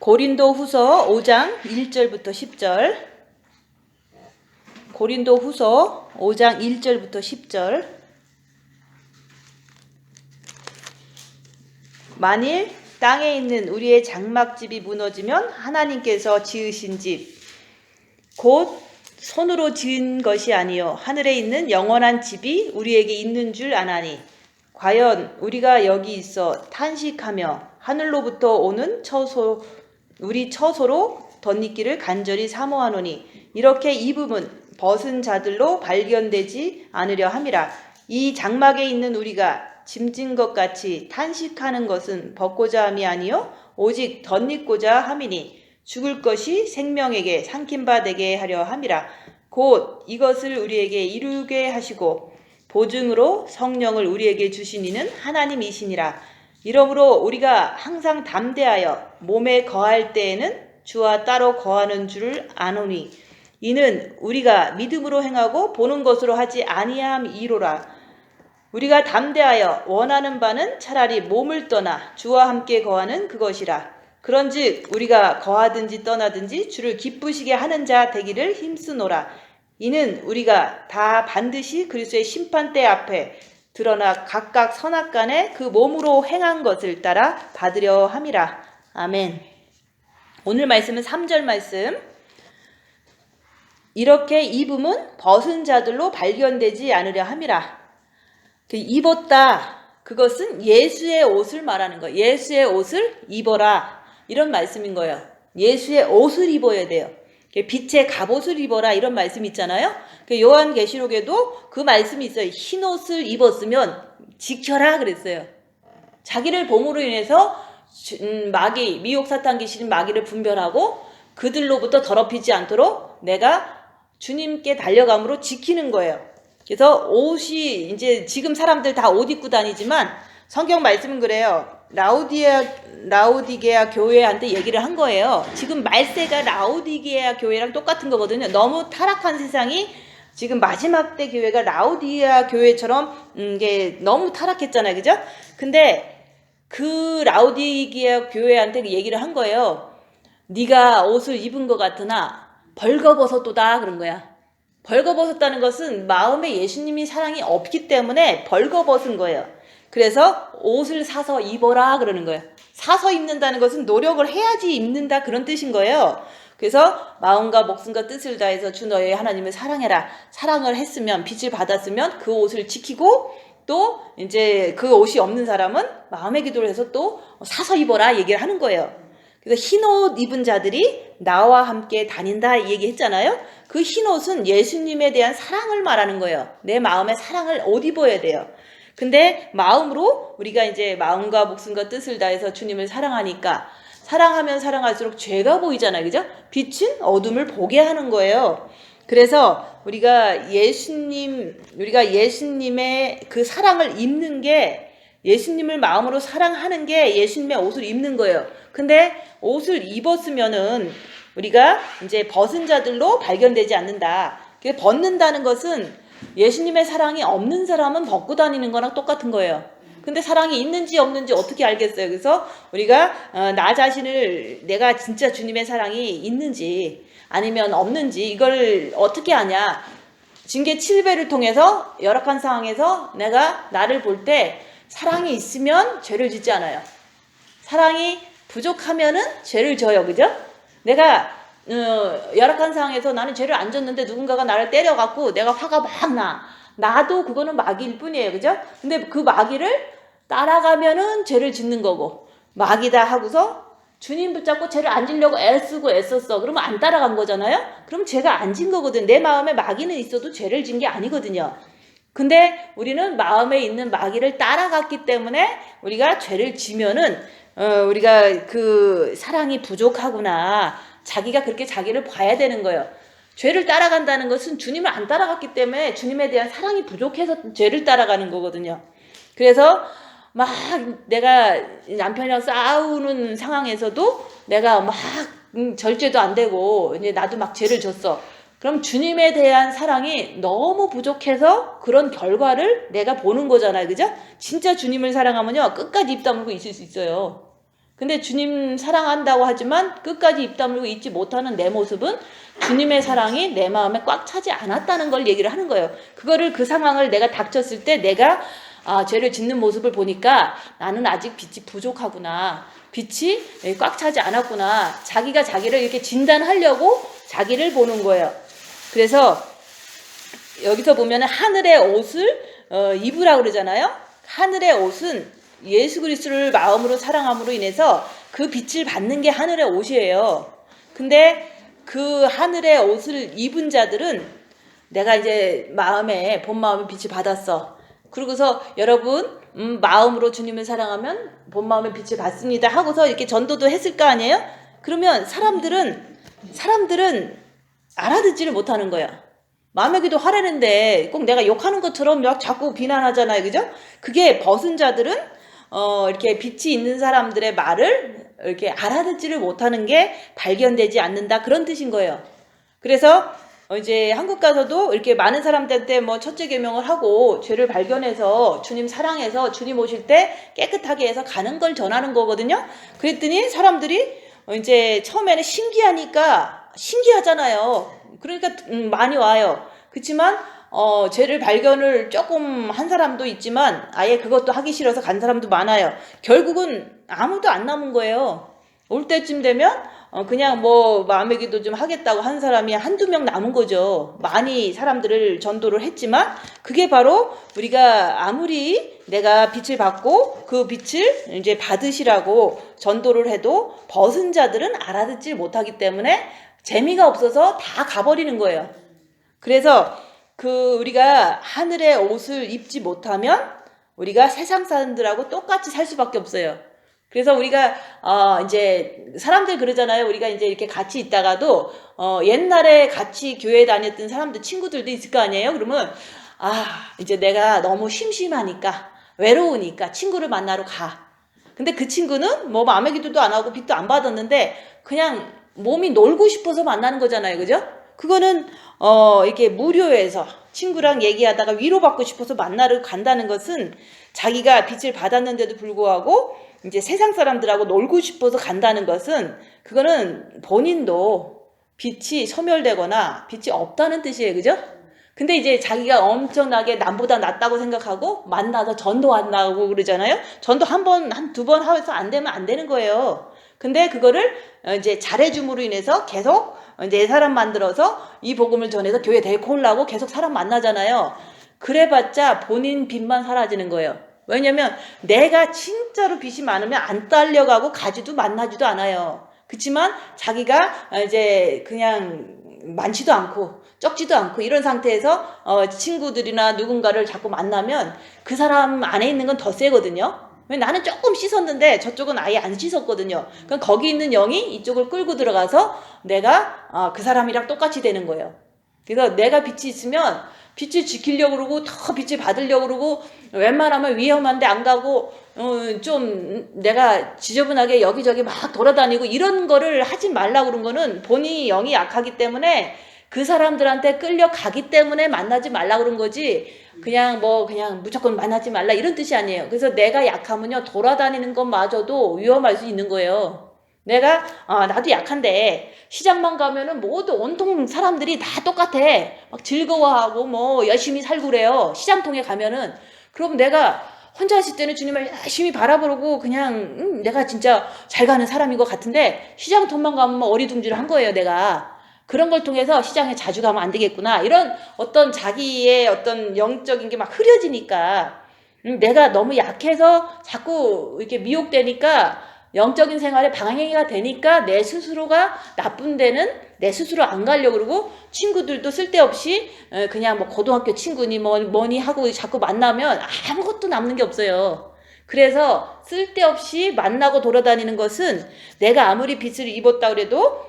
고린도후서 5장 1절부터 10절. 고린도후서 5장 1절부터 10절. 만일 땅에 있는 우리의 장막집이 무너지면 하나님께서 지으신 집 곧 손으로 지은 것이 아니요 하늘에 있는 영원한 집이 우리에게 있는 줄 아나니 과연 우리가 여기 있어 탄식하며 하늘로부터 오는 우리 처소로 덧입기를 간절히 사모하노니 이렇게 입음은 벗은 자들로 발견되지 않으려 함이라. 이 장막에 있는 우리가 짐진 것 같이 탄식하는 것은 벗고자 함이 아니요 오직 덧입고자 함이니 죽을 것이 생명에게 삼킨 바 되게 하려 함이라. 곧 이것을 우리에게 이루게 하시고 보증으로 성령을 우리에게 주신 이는 하나님이시니라. 이러므로 우리가 항상 담대하여 몸에 거할 때에는 주와 따로 거하는 줄을 아노니 이는 우리가 믿음으로 행하고 보는 것으로 하지 아니함이로라. 우리가 담대하여 원하는 바는 차라리 몸을 떠나 주와 함께 거하는 그것이라. 그런즉 우리가 거하든지 떠나든지 주를 기쁘시게 하는 자 되기를 힘쓰노라. 이는 우리가 다 반드시 그리스도의 심판대 앞에 드러나 각각 선악간에 그 몸으로 행한 것을 따라 받으려 함이라. 아멘. 오늘 말씀은 3절 말씀. 이렇게 입음은 벗은 자들로 발견되지 않으려 함이라. 입었다. 그것은 예수의 옷을 말하는 거예요. 예수의 옷을 입어라. 이런 말씀인 거예요. 예수의 옷을 입어야 돼요. 빛의 갑옷을 입어라 이런 말씀 있잖아요. 요한계시록에도 그 말씀이 있어요. 흰 옷을 입었으면 지켜라 그랬어요. 자기를 봄으로 인해서 마귀, 미혹 사탄 귀신 마귀를 분별하고 그들로부터 더럽히지 않도록 내가 주님께 달려감으로 지키는 거예요. 그래서 옷이 이제 지금 사람들 다 옷 입고 다니지만 성경 말씀은 그래요. 라오디게아 교회한테 얘기를 한 거예요. 지금 말세가 라오디게아 교회랑 똑같은 거거든요. 너무 타락한 세상이 지금 마지막 때 교회가 라오디게아 교회처럼 이게 너무 타락했잖아요. 그죠? 근데 그 라오디게아 교회한테 그 얘기를 한 거예요. 네가 옷을 입은 것 같으나 벌거벗었도다 그런 거야. 벌거벗었다는 것은 마음에 예수님이 사랑이 없기 때문에 벌거벗은 거예요. 그래서 옷을 사서 입어라 그러는 거예요. 사서 입는다는 것은 노력을 해야지 입는다 그런 뜻인 거예요. 그래서 마음과 목숨과 뜻을 다해서 주 너의 하나님을 사랑해라. 사랑을 했으면 빛을 받았으면 그 옷을 지키고 또 이제 그 옷이 없는 사람은 마음의 기도를 해서 또 사서 입어라 얘기를 하는 거예요. 그래서 흰 옷 입은 자들이 나와 함께 다닌다 얘기했잖아요. 그 흰 옷은 예수님에 대한 사랑을 말하는 거예요. 내 마음의 사랑을 옷 입어야 돼요. 근데 마음으로 우리가 이제 마음과 목숨과 뜻을 다해서 주님을 사랑하니까 사랑하면 사랑할수록 죄가 보이잖아요. 그죠? 빛은 어둠을 보게 하는 거예요. 그래서 우리가 예수님의 그 사랑을 입는 게 예수님을 마음으로 사랑하는 게 예수님의 옷을 입는 거예요. 근데 옷을 입었으면은 우리가 이제 벗은 자들로 발견되지 않는다. 벗는다는 것은 예수님의 사랑이 없는 사람은 벗고 다니는 거랑 똑같은 거예요. 근데 사랑이 있는지 없는지 어떻게 알겠어요? 그래서 우리가 나 자신을 내가 진짜 주님의 사랑이 있는지 아니면 없는지 이걸 어떻게 아냐? 징계 7배를 통해서 열악한 상황에서 내가 나를 볼 때 사랑이 있으면 죄를 짓지 않아요. 사랑이 부족하면은 죄를 져요. 그죠? 내가 열악한 상황에서 나는 죄를 안 졌는데 누군가가 나를 때려갖고 내가 화가 막 나도 그거는 마귀일 뿐이에요. 그죠? 근데 그 마귀를 따라가면은 죄를 짓는 거고 마귀다 하고서 주님 붙잡고 죄를 안 지려고 애쓰고 애썼어. 그러면 안 따라간 거잖아요? 그럼 죄가 안 진 거거든. 내 마음에 마귀는 있어도 죄를 진 게 아니거든요. 근데 우리는 마음에 있는 마귀를 따라갔기 때문에 우리가 죄를 지면은 우리가 그 사랑이 부족하구나. 자기가 그렇게 자기를 봐야 되는 거예요. 죄를 따라간다는 것은 주님을 안 따라갔기 때문에 주님에 대한 사랑이 부족해서 죄를 따라가는 거거든요. 그래서 막 내가 남편이랑 싸우는 상황에서도 내가 막 절제도 안 되고 이제 나도 막 죄를 졌어. 그럼 주님에 대한 사랑이 너무 부족해서 그런 결과를 내가 보는 거잖아요. 그죠? 진짜 주님을 사랑하면요. 끝까지 입 다물고 있을 수 있어요. 근데 주님 사랑한다고 하지만 끝까지 입 다물고 잊지 못하는 내 모습은 주님의 사랑이 내 마음에 꽉 차지 않았다는 걸 얘기를 하는 거예요. 그거를 그 상황을 내가 닥쳤을 때 내가 죄를 짓는 모습을 보니까 나는 아직 빛이 부족하구나. 빛이 꽉 차지 않았구나. 자기가 자기를 이렇게 진단하려고 자기를 보는 거예요. 그래서 여기서 보면 하늘의 옷을 입으라고 그러잖아요. 하늘의 옷은 예수 그리스도를 마음으로 사랑함으로 인해서 그 빛을 받는 게 하늘의 옷이에요. 근데 그 하늘의 옷을 입은 자들은 내가 이제 본 마음에 빛을 받았어. 그러고서 여러분 마음으로 주님을 사랑하면 본 마음에 빛을 받습니다 하고서 이렇게 전도도 했을 거 아니에요? 그러면 사람들은 알아듣지를 못하는 거야. 마음의 기도 하라는데 꼭 내가 욕하는 것처럼 막 자꾸 비난하잖아요. 그죠? 그게 벗은 자들은 이렇게 빛이 있는 사람들의 말을 이렇게 알아듣지를 못하는 게 발견되지 않는다. 그런 뜻인 거예요. 그래서 이제 한국 가서도 이렇게 많은 사람들한테 뭐 첫째 계명을 하고 죄를 발견해서 주님 사랑해서 주님 오실 때 깨끗하게 해서 가는 걸 전하는 거거든요. 그랬더니 사람들이 이제 처음에는 신기하잖아요. 그러니까 많이 와요. 그렇지만 죄를 발견을 조금 한 사람도 있지만 아예 그것도 하기 싫어서 간 사람도 많아요. 결국은 아무도 안 남은 거예요. 올 때쯤 되면 그냥 뭐 마음의 기도 좀 하겠다고 한 사람이 한두 명 남은 거죠. 많이 사람들을 전도를 했지만 그게 바로 우리가 아무리 내가 빛을 받고 그 빛을 이제 받으시라고 전도를 해도 벗은 자들은 알아듣지 못하기 때문에 재미가 없어서 다 가버리는 거예요. 그래서 우리가 하늘의 옷을 입지 못하면 우리가 세상 사람들하고 똑같이 살 수밖에 없어요. 그래서 우리가 이제 사람들 그러잖아요. 우리가 이제 이렇게 같이 있다가도 옛날에 같이 교회 다녔던 사람들 친구들도 있을 거 아니에요. 그러면 이제 내가 너무 심심하니까 외로우니까 친구를 만나러 가. 근데 그 친구는 뭐 마음의 기도도 안 하고 빛도 안 받았는데 그냥 몸이 놀고 싶어서 만나는 거잖아요. 그죠? 그거는 이렇게 무료해서 친구랑 얘기하다가 위로받고 싶어서 만나러 간다는 것은 자기가 빛을 받았는데도 불구하고 이제 세상 사람들하고 놀고 싶어서 간다는 것은 그거는 본인도 빛이 소멸되거나 빛이 없다는 뜻이에요. 그죠? 근데 이제 자기가 엄청나게 남보다 낫다고 생각하고 만나서 전도한다고 그러잖아요. 전도 두 번 해서 안 되면 안 되는 거예요. 근데 그거를 이제 잘해줌으로 인해서 계속 이제 사람 만들어서 이 복음을 전해서 교회 데리고 오려고 계속 사람 만나잖아요. 그래봤자 본인 빛만 사라지는 거예요. 왜냐면 내가 진짜로 빛이 많으면 안 딸려가고 가지도 만나지도 않아요. 그렇지만 자기가 이제 그냥 많지도 않고 적지도 않고 이런 상태에서 친구들이나 누군가를 자꾸 만나면 그 사람 안에 있는 건 더 세거든요. 왜 나는 조금 씻었는데 저쪽은 아예 안 씻었거든요. 그럼 거기 있는 영이 이쪽을 끌고 들어가서 내가 그 사람이랑 똑같이 되는 거예요. 그래서 내가 빛이 있으면 빛을 지키려고 그러고 더 빛을 받으려고 그러고 웬만하면 위험한데 안 가고 좀 내가 지저분하게 여기저기 막 돌아다니고 이런 거를 하지 말라고 그런 거는 본인이 영이 약하기 때문에 그 사람들한테 끌려가기 때문에 만나지 말라 그런 거지 그냥 무조건 만나지 말라 이런 뜻이 아니에요. 그래서 내가 약하면요 돌아다니는 것마저도 위험할 수 있는 거예요. 내가 나도 약한데 시장만 가면은 모두 온통 사람들이 다 똑같아. 막 즐거워하고 뭐 열심히 살고 그래요. 시장통에 가면은. 그럼 내가 혼자 있을 때는 주님을 열심히 바라보고 그냥 내가 진짜 잘 가는 사람인 것 같은데 시장통만 가면 어리둥절한 거예요. 내가. 그런 걸 통해서 시장에 자주 가면 안 되겠구나. 이런 어떤 자기의 어떤 영적인 게 막 흐려지니까 내가 너무 약해서 자꾸 이렇게 미혹되니까 영적인 생활에 방해가 되니까 내 스스로가 나쁜 데는 내 스스로 안 가려고 그러고 친구들도 쓸데없이 그냥 뭐 고등학교 친구니 뭐니 하고 자꾸 만나면 아무것도 남는 게 없어요. 그래서 쓸데없이 만나고 돌아다니는 것은 내가 아무리 빛을 입었다 그래도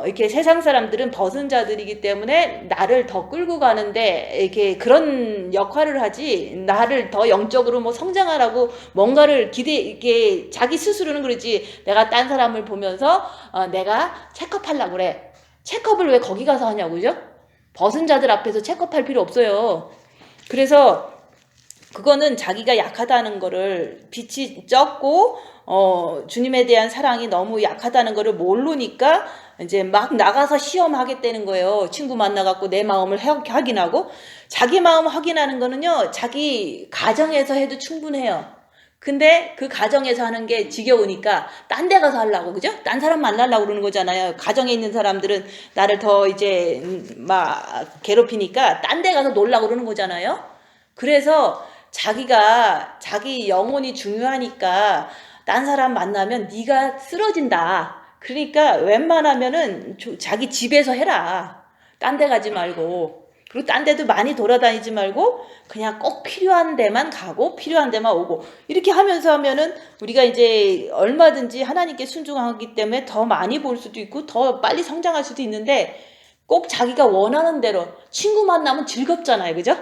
이렇게 세상 사람들은 벗은 자들이기 때문에 나를 더 끌고 가는데 이렇게 그런 역할을 하지 나를 더 영적으로 뭐 성장하라고 뭔가를 이렇게 자기 스스로는 그러지 내가 딴 사람을 보면서 내가 체크하려고 그래. 체크업을 왜 거기 가서 하냐고 그죠? 벗은 자들 앞에서 체크할 필요 없어요. 그래서 그거는 자기가 약하다는 거를 빛이 적고 주님에 대한 사랑이 너무 약하다는 거를 모르니까 이제 막 나가서 시험하겠다는 거예요. 친구 만나갖고 내 마음을 확인하고. 자기 마음 확인하는 거는요, 자기 가정에서 해도 충분해요. 근데 그 가정에서 하는 게 지겨우니까 딴 데 가서 하려고, 그죠? 딴 사람 만나려고 그러는 거잖아요. 가정에 있는 사람들은 나를 더 이제 막 괴롭히니까 딴 데 가서 놀려고 그러는 거잖아요. 그래서 자기가 자기 영혼이 중요하니까 딴 사람 만나면 네가 쓰러진다. 그러니까 웬만하면은 자기 집에서 해라. 딴 데 가지 말고. 그리고 딴 데도 많이 돌아다니지 말고 그냥 꼭 필요한 데만 가고 필요한 데만 오고, 이렇게 하면은 우리가 이제 얼마든지 하나님께 순종하기 때문에 더 많이 볼 수도 있고 더 빨리 성장할 수도 있는데, 꼭 자기가 원하는 대로. 친구 만나면 즐겁잖아요, 그죠?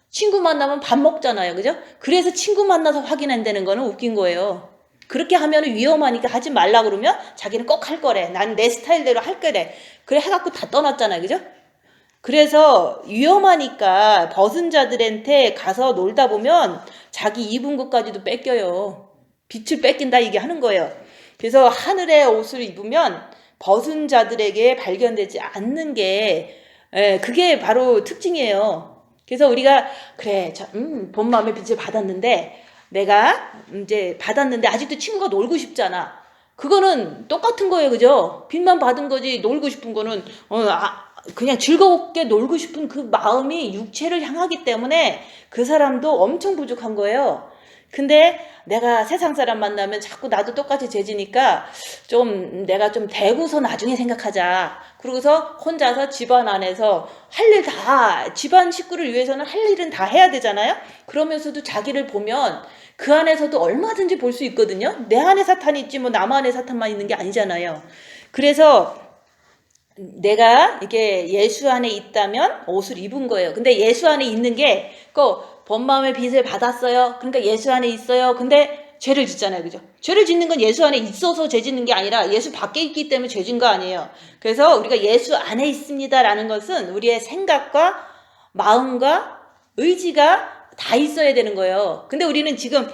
친구 만나면 밥 먹잖아요, 그죠? 그래서 친구 만나서 확인한다는 거는 웃긴 거예요. 그렇게 하면 위험하니까 하지 말라 그러면 자기는 꼭 할 거래. 난 내 스타일대로 할 거래. 그래 해갖고 다 떠났잖아요, 그죠? 그래서 위험하니까 벗은 자들한테 가서 놀다 보면 자기 입은 것까지도 뺏겨요. 빛을 뺏긴다, 이게 하는 거예요. 그래서 하늘의 옷을 입으면 벗은 자들에게 발견되지 않는 게, 그게 바로 특징이에요. 그래서 우리가 그래, 본 마음의 빛을 받았는데, 내가 이제 받았는데 아직도 친구가 놀고 싶잖아. 그거는 똑같은 거예요, 그죠? 빛만 받은 거지. 놀고 싶은 거는 그냥 즐겁게 놀고 싶은 그 마음이 육체를 향하기 때문에 그 사람도 엄청 부족한 거예요. 근데 내가 세상 사람 만나면 자꾸 나도 똑같이 재지니까 내가 좀 대고서 나중에 생각하자. 그러고서 혼자서 집안 안에서 할 일 다, 집안 식구를 위해서는 할 일은 다 해야 되잖아요. 그러면서도 자기를 보면 그 안에서도 얼마든지 볼 수 있거든요. 내 안에 사탄이 있지 뭐 남 안에 사탄만 있는 게 아니잖아요. 그래서 내가 이게 예수 안에 있다면 옷을 입은 거예요. 근데 예수 안에 있는 게 본마음의 빛을 받았어요. 그러니까 예수 안에 있어요. 근데 죄를 짓잖아요, 그죠? 죄를 짓는 건 예수 안에 있어서 죄 짓는 게 아니라 예수 밖에 있기 때문에 죄 짓는 거 아니에요. 그래서 우리가 예수 안에 있습니다라는 것은 우리의 생각과 마음과 의지가 다 있어야 되는 거예요. 근데 우리는 지금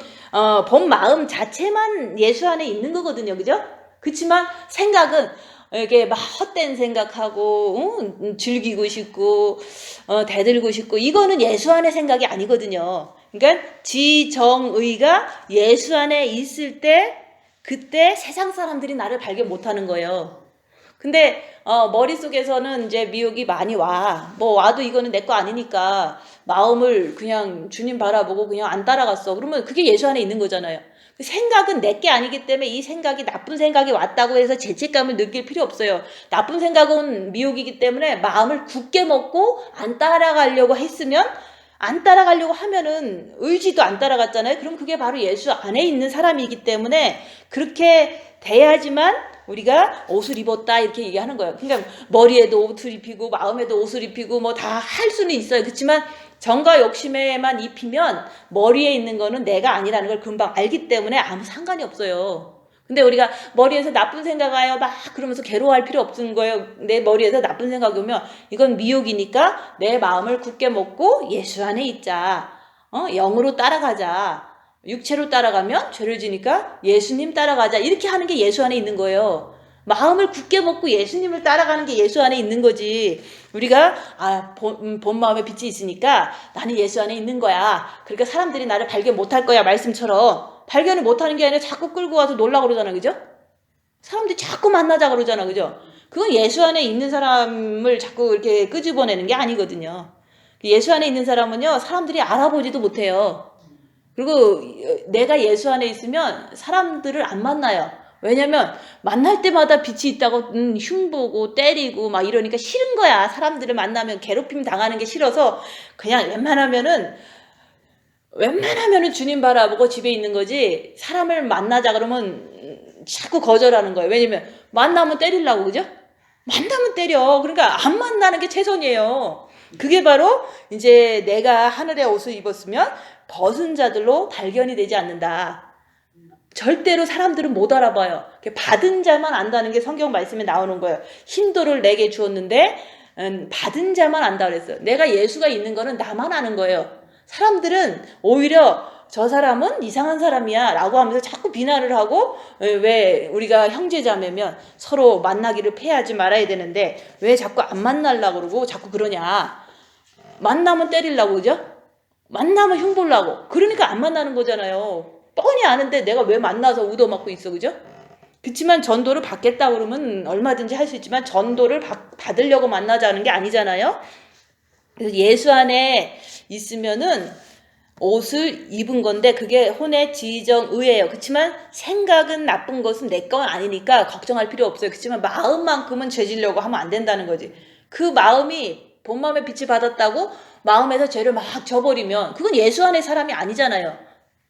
본 마음 자체만 예수 안에 있는 거거든요, 그죠? 그렇지만 생각은 이게 막 헛된 생각하고 즐기고 싶고 대들고 싶고, 이거는 예수 안의 생각이 아니거든요. 그러니까 지정의가 예수 안에 있을 때 그때 세상 사람들이 나를 발견 못하는 거예요. 근데 머릿속에서는 이제 미혹이 많이 와. 뭐 와도 이거는 내 거 아니니까 마음을 그냥 주님 바라보고 그냥 안 따라갔어. 그러면 그게 예수 안에 있는 거잖아요. 생각은 내 게 아니기 때문에 이 생각이 나쁜 생각이 왔다고 해서 죄책감을 느낄 필요 없어요. 나쁜 생각은 미혹이기 때문에 마음을 굳게 먹고 안 따라가려고 했으면, 안 따라가려고 하면은 의지도 안 따라갔잖아요. 그럼 그게 바로 예수 안에 있는 사람이기 때문에 그렇게 돼야지만 우리가 옷을 입었다 이렇게 얘기하는 거예요. 그러니까 머리에도 옷을 입히고 마음에도 옷을 입히고 뭐 다 할 수는 있어요. 그렇지만 정과 욕심에만 입히면 머리에 있는 거는 내가 아니라는 걸 금방 알기 때문에 아무 상관이 없어요. 근데 우리가 머리에서 나쁜 생각 와요 막 그러면서 괴로워할 필요 없는 거예요. 내 머리에서 나쁜 생각이 오면 이건 미혹이니까 내 마음을 굳게 먹고 예수 안에 있자. 영으로 따라가자. 육체로 따라가면 죄를 지니까 예수님 따라가자. 이렇게 하는 게 예수 안에 있는 거예요. 마음을 굳게 먹고 예수님을 따라가는 게 예수 안에 있는 거지. 우리가 본 마음에 빛이 있으니까 나는 예수 안에 있는 거야. 그러니까 사람들이 나를 발견 못할 거야. 말씀처럼 발견을 못하는 게 아니라 자꾸 끌고 와서 놀라고 그러잖아, 그죠? 사람들이 자꾸 만나자 그러잖아, 그죠? 그건 예수 안에 있는 사람을 자꾸 이렇게 끄집어내는 게 아니거든요. 예수 안에 있는 사람은요, 사람들이 알아보지도 못해요. 그리고 내가 예수 안에 있으면 사람들을 안 만나요. 왜냐면 만날 때마다 빛이 있다고 흉보고 때리고 막 이러니까 싫은 거야. 사람들을 만나면 괴롭힘 당하는 게 싫어서 그냥 웬만하면은 주님 바라보고 집에 있는 거지, 사람을 만나자 그러면 자꾸 거절하는 거예요. 왜냐면 만나면 때리려고, 그죠? 만나면 때려. 그러니까 안 만나는 게 최선이에요. 그게 바로 이제 내가 하늘의 옷을 입었으면 벗은 자들로 발견이 되지 않는다. 절대로 사람들은 못 알아봐요. 받은 자만 안다는 게 성경 말씀에 나오는 거예요. 힘도를 내게 주었는데 받은 자만 안다 그랬어요. 내가 예수가 있는 거는 나만 아는 거예요. 사람들은 오히려 저 사람은 이상한 사람이야 라고 하면서 자꾸 비난을 하고, 왜 우리가 형제자매면 서로 만나기를 패하지 말아야 되는데 왜 자꾸 안 만나려고 그러고 자꾸 그러냐. 만나면 때리려고, 그죠? 만나면 흉보려고. 그러니까 안 만나는 거잖아요. 뻔히 아는데 내가 왜 만나서 얻어맞고 있어, 그죠? 그렇지만 전도를 받겠다 그러면 얼마든지 할 수 있지만 전도를 받으려고 만나자는 게 아니잖아요. 그래서 예수 안에 있으면은 옷을 입은 건데 그게 혼의 지정의예요. 그렇지만 생각은 나쁜 것은 내 건 아니니까 걱정할 필요 없어요. 그렇지만 마음만큼은 죄지려고 하면 안 된다는 거지. 그 마음이 본 마음의 빛을 받았다고 마음에서 죄를 막 져버리면 그건 예수 안의 사람이 아니잖아요.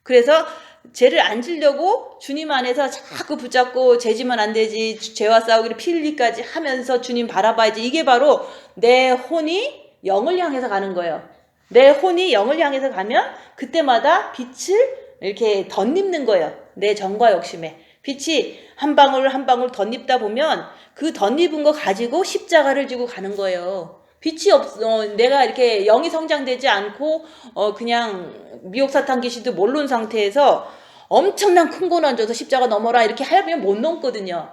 그래서 죄를 안 지려고 주님 안에서 자꾸 붙잡고 죄지면 안 되지, 죄와 싸우기를 피 흘리까지 하면서 주님 바라봐야지. 이게 바로 내 혼이 영을 향해서 가는 거예요. 내 혼이 영을 향해서 가면 그때마다 빛을 이렇게 덧입는 거예요. 내 정과 욕심에 빛이 한 방울 한 방울 덧입다 보면 그 덧입은 거 가지고 십자가를 지고 가는 거예요. 빛이 내가 이렇게 영이 성장되지 않고 그냥 미혹사탄 귀신도 모르는 상태에서 엄청난 큰 고난 줘서 십자가 넘어라 이렇게 하면 못 넘거든요.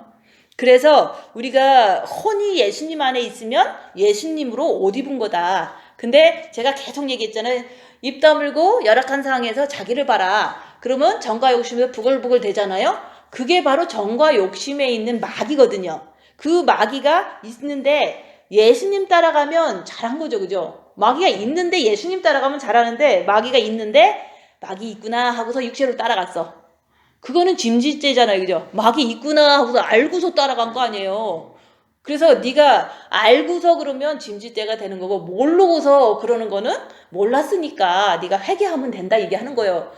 그래서 우리가 혼이 예수님 안에 있으면 예수님으로 옷 입은 거다. 근데 제가 계속 얘기했잖아요. 입 다물고 열악한 상황에서 자기를 봐라. 그러면 정과 욕심에서 부글부글 되잖아요. 그게 바로 정과 욕심에 있는 마귀거든요. 그 마귀가 있는데 예수님 따라가면 잘한 거죠, 그죠? 마귀가 있는데 예수님 따라가면 잘하는데 마귀가 있는데 마귀 있구나 하고서 육체로 따라갔어. 그거는 짐짓죄잖아요, 그죠? 마귀 있구나 하고서 알고서 따라간 거 아니에요. 그래서 네가 알고서 그러면 짐짓죄가 되는 거고 모르고서 그러는 거는 몰랐으니까 네가 회개하면 된다 이게 하는 거예요.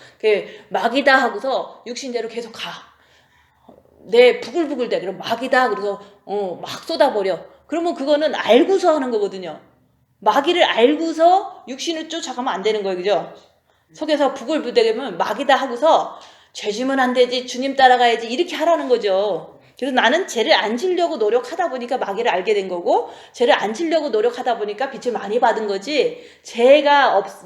마귀다 하고서 육신대로 계속 가. 내 부글부글 돼. 그럼 마귀다 그래서 막 쏟아버려. 그러면 그거는 알고서 하는 거거든요. 마귀를 알고서 육신을 쫓아가면 안 되는 거예요, 그죠? 속에서 부글부글되면 마귀다 하고서 죄지면 안 되지, 주님 따라가야지 이렇게 하라는 거죠. 그래서 나는 죄를 안 지려고 노력하다 보니까 마귀를 알게 된 거고, 죄를 안 지려고 노력하다 보니까 빛을 많이 받은 거지.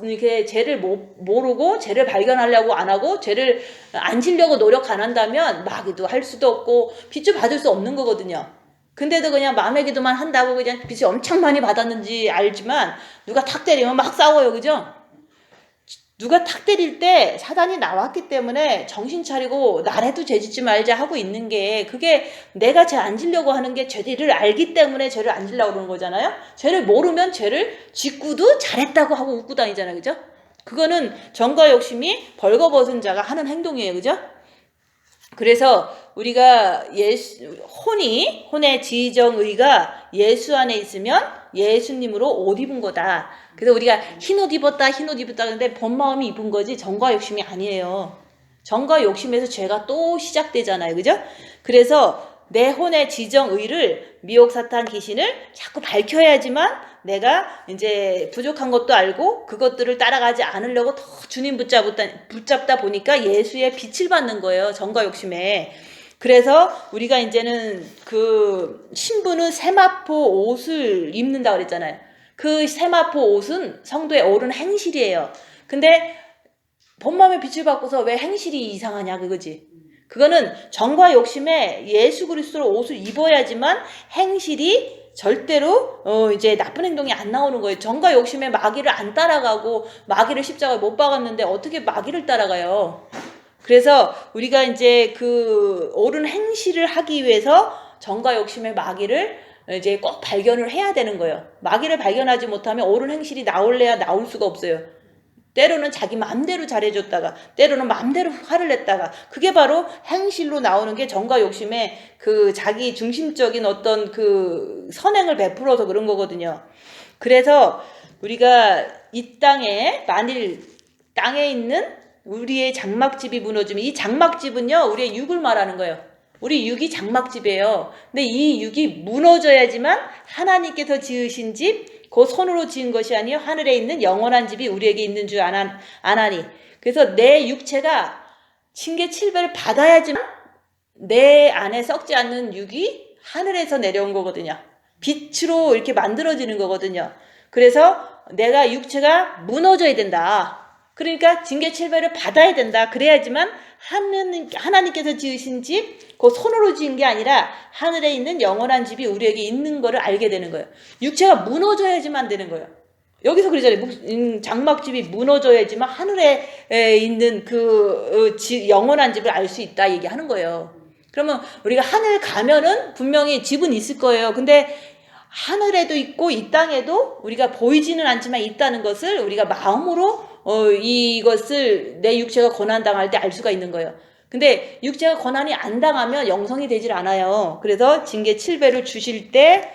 이렇게 죄를 모르고 죄를 발견하려고 안 하고 죄를 안 지려고 노력 안 한다면 마귀도 할 수도 없고 빛을 받을 수 없는 거거든요. 근데도 그냥 마음의 기도만 한다고 그냥 빛이 엄청 많이 받았는지 알지만 누가 탁 때리면 막 싸워요, 그죠? 누가 탁 때릴 때 사단이 나왔기 때문에 정신 차리고 나라도 죄짓지 말자 하고 있는 게, 그게 내가 죄 안 지려고 하는 게 죄를 알기 때문에 죄를 안 지려고 그러는 거잖아요. 죄를 모르면 죄를 짓고도 잘했다고 하고 웃고 다니잖아요, 그죠? 그거는 정과 욕심이 벌거벗은 자가 하는 행동이에요, 그죠? 그래서 우리가 혼의 지정의가 예수 안에 있으면 예수님으로 옷 입은 거다. 그래서 우리가 흰 옷 입었다 하는데 본 마음이 입은 거지 정과 욕심이 아니에요. 정과 욕심에서 죄가 또 시작되잖아요, 그죠? 그래서 내 혼의 지정의를 미혹사탄 귀신을 자꾸 밝혀야지만 내가 이제 부족한 것도 알고 그것들을 따라가지 않으려고 더 주님 붙잡다 보니까 예수의 빛을 받는 거예요, 정과 욕심에. 그래서 우리가 이제는 그 신부는 세마포 옷을 입는다 그랬잖아요. 그 세마포 옷은 성도의 옳은 행실이에요. 근데 본마음의 빛을 받고서 왜 행실이 이상하냐 그거지. 그거는 정과 욕심에 예수 그리스도로 옷을 입어야지만 행실이 절대로 이제 나쁜 행동이 안 나오는 거예요. 정과 욕심에 마귀를 안 따라가고 마귀를 십자가에 못 박았는데 어떻게 마귀를 따라가요? 그래서 우리가 이제 그 옳은 행실을 하기 위해서 정과 욕심의 마귀를 이제 꼭 발견을 해야 되는 거예요. 마귀를 발견하지 못하면 옳은 행실이 나올래야 나올 수가 없어요. 때로는 자기 마음대로 잘해줬다가 때로는 마음대로 화를 냈다가, 그게 바로 행실로 나오는 게 정과 욕심의 그 자기 중심적인 어떤 그 선행을 베풀어서 그런 거거든요. 그래서 우리가 이 땅에 만일 땅에 있는 우리의 장막집이 무너지면, 이 장막집은요 우리의 육을 말하는 거예요. 우리 육이 장막집이에요. 근데 이 육이 무너져야지만 하나님께서 지으신 집, 그 손으로 지은 것이 아니요 하늘에 있는 영원한 집이 우리에게 있는 줄 아나니. 그래서 내 육체가 징계 칠배를 받아야지만 내 안에 썩지 않는 육이 하늘에서 내려온 거거든요. 빛으로 이렇게 만들어지는 거거든요. 그래서 내가 육체가 무너져야 된다. 그러니까 징계칠배를 받아야 된다. 그래야지만 하나님께서 지으신 집, 그 손으로 지은 게 아니라 하늘에 있는 영원한 집이 우리에게 있는 거를 알게 되는 거예요. 육체가 무너져야지만 되는 거예요. 여기서 그러잖아요. 장막집이 무너져야지만 하늘에 있는 그 영원한 집을 알 수 있다 얘기하는 거예요. 그러면 우리가 하늘 가면은 분명히 집은 있을 거예요. 근데 하늘에도 있고 이 땅에도 우리가 보이지는 않지만 있다는 것을 우리가 마음으로 이것을 내 육체가 고난당할 때 알 수가 있는 거예요. 근데 육체가 고난이 안 당하면 영성이 되질 않아요. 그래서 징계 7배를 주실 때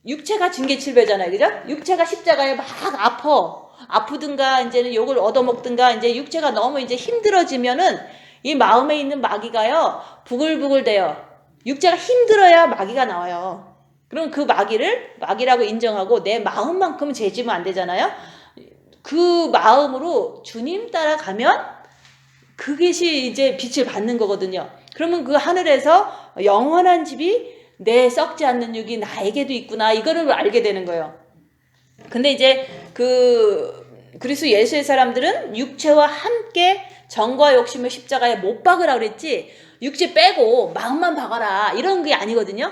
육체가 징계 7배잖아요. 그죠? 육체가 십자가에 막 아프든가 이제는 욕을 얻어먹든가 이제 육체가 너무 이제 힘들어지면은 이 마음에 있는 마귀가요 부글부글 돼요. 육체가 힘들어야 마귀가 나와요. 그럼 그 마귀라고 인정하고 내 마음만큼은 죄지면 안 되잖아요. 그 마음으로 주님 따라가면 그것이 이제 빛을 받는 거거든요. 그러면 그 하늘에서 영원한 집이 내 썩지 않는 육이 나에게도 있구나 이거를 알게 되는 거예요. 근데 이제 그리스도 예수의 사람들은 육체와 함께 정과 욕심을 십자가에 못 박으라 그랬지 육체 빼고 마음만 박아라 이런 게 아니거든요.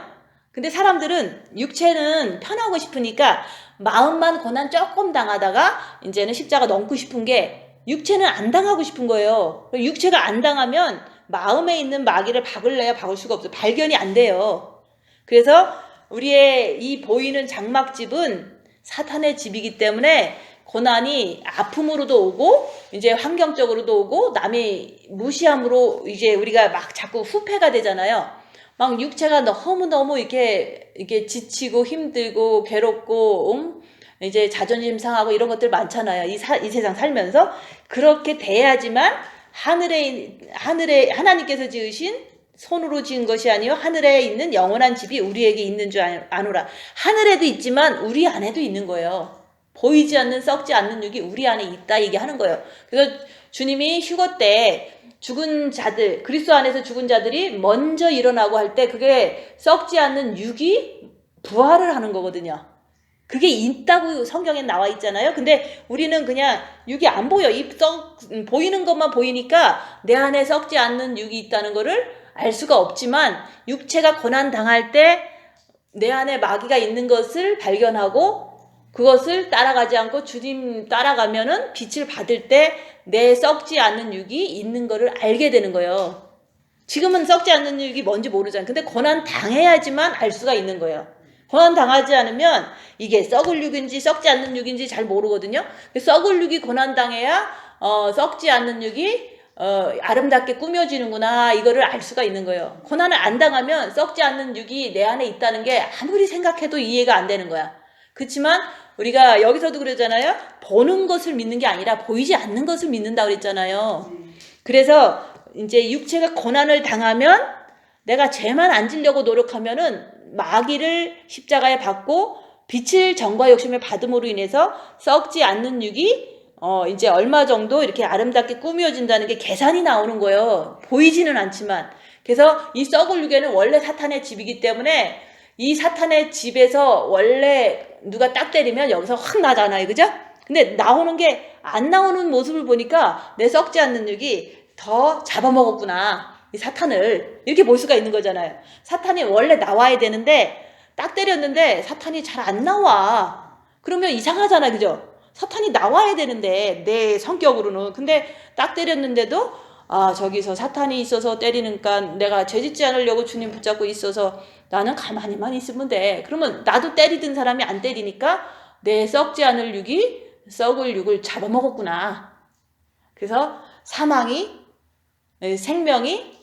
근데 사람들은 육체는 편하고 싶으니까 마음만 고난 조금 당하다가 이제는 십자가 넘고 싶은 게 육체는 안 당하고 싶은 거예요. 육체가 안 당하면 마음에 있는 마귀를 박을래야 박을 수가 없어요. 발견이 안 돼요. 그래서 우리의 이 보이는 장막집은 사탄의 집이기 때문에 고난이 아픔으로도 오고 이제 환경적으로도 오고 남의 무시함으로 이제 우리가 막 자꾸 후패가 되잖아요. 막 육체가 너무너무 이렇게 지치고 힘들고 괴롭고 이제 자존심 상하고 이런 것들 많잖아요. 이 세상 살면서 그렇게 돼야지만 하늘에 하나님께서 지으신 손으로 지은 것이 아니요 하늘에 있는 영원한 집이 우리에게 있는 줄 아노라. 하늘에도 있지만 우리 안에도 있는 거예요. 보이지 않는 썩지 않는 육이 우리 안에 있다 얘기하는 거예요. 그래서 주님이 휴거 때 죽은 자들, 그리스도 안에서 죽은 자들이 먼저 일어나고 할 때 그게 썩지 않는 육이 부활을 하는 거거든요. 그게 있다고 성경에 나와 있잖아요. 근데 우리는 그냥 육이 안 보여. 보이는 것만 보이니까 내 안에 썩지 않는 육이 있다는 거를 알 수가 없지만 육체가 고난 당할 때 내 안에 마귀가 있는 것을 발견하고 그것을 따라가지 않고 주님 따라가면은 빛을 받을 때 내 썩지 않는 육이 있는 거를 알게 되는 거예요. 지금은 썩지 않는 육이 뭔지 모르잖아요. 근데 고난 당해야지만 알 수가 있는 거예요. 고난 당하지 않으면 이게 썩을 육인지 썩지 않는 육인지 잘 모르거든요. 썩을 육이 고난 당해야 썩지 않는 육이 아름답게 꾸며지는구나 이거를 알 수가 있는 거예요. 고난을 안 당하면 썩지 않는 육이 내 안에 있다는 게 아무리 생각해도 이해가 안 되는 거야. 그렇지만 우리가 여기서도 그러잖아요. 보는 것을 믿는 게 아니라 보이지 않는 것을 믿는다 그랬잖아요. 그래서 이제 육체가 고난을 당하면 내가 죄만 안 지려고 노력하면은 마귀를 십자가에 받고 빛을 정과 욕심을 받음으로 인해서 썩지 않는 육이 이제 얼마 정도 이렇게 아름답게 꾸며진다는 게 계산이 나오는 거예요. 보이지는 않지만. 그래서 이 썩을 육에는 원래 사탄의 집이기 때문에 이 사탄의 집에서 원래 누가 딱 때리면 여기서 확 나잖아요. 그죠? 근데 나오는 게 안 나오는 모습을 보니까 내 썩지 않는 육이 더 잡아먹었구나. 이 사탄을. 이렇게 볼 수가 있는 거잖아요. 사탄이 원래 나와야 되는데 딱 때렸는데 사탄이 잘 안 나와. 그러면 이상하잖아. 그죠? 사탄이 나와야 되는데 내 성격으로는. 근데 딱 때렸는데도 저기서 사탄이 있어서 때리니까 내가 죄짓지 않으려고 주님 붙잡고 있어서 나는 가만히만 있으면 돼. 그러면 나도 때리던 사람이 안 때리니까 내 썩지 않을 육이 썩을 육을 잡아먹었구나. 그래서 생명이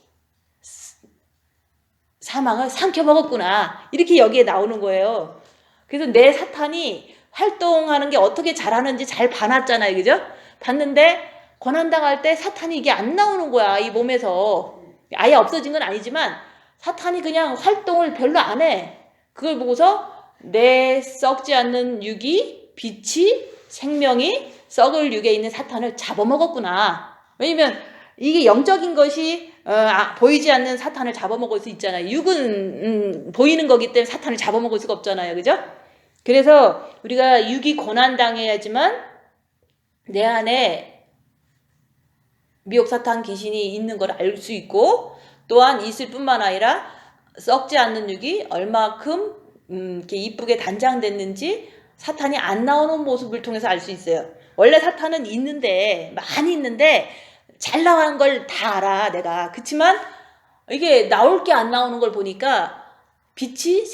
사망을 삼켜먹었구나. 이렇게 여기에 나오는 거예요. 그래서 내 사탄이 활동하는 게 어떻게 잘하는지 잘 봐놨잖아요. 그죠? 봤는데 고난당할 때 사탄이 이게 안 나오는 거야. 이 몸에서. 아예 없어진 건 아니지만 사탄이 그냥 활동을 별로 안 해. 그걸 보고서 내 썩지 않는 육이 빛이 생명이 썩을 육에 있는 사탄을 잡아먹었구나. 왜냐면 이게 영적인 것이 보이지 않는 사탄을 잡아먹을 수 있잖아요. 육은 보이는 거기 때문에 사탄을 잡아먹을 수가 없잖아요. 그죠? 그래서 우리가 육이 고난당해야지만 내 안에 미혹사탄 귀신이 있는 걸 알 수 있고, 또한 있을 뿐만 아니라 썩지 않는 육이 얼마큼 이렇게 이쁘게 단장됐는지 사탄이 안 나오는 모습을 통해서 알 수 있어요. 원래 사탄은 있는데, 많이 있는데 잘 나가는 걸 다 알아 내가. 그치만 이게 나올 게 안 나오는 걸 보니까 빛이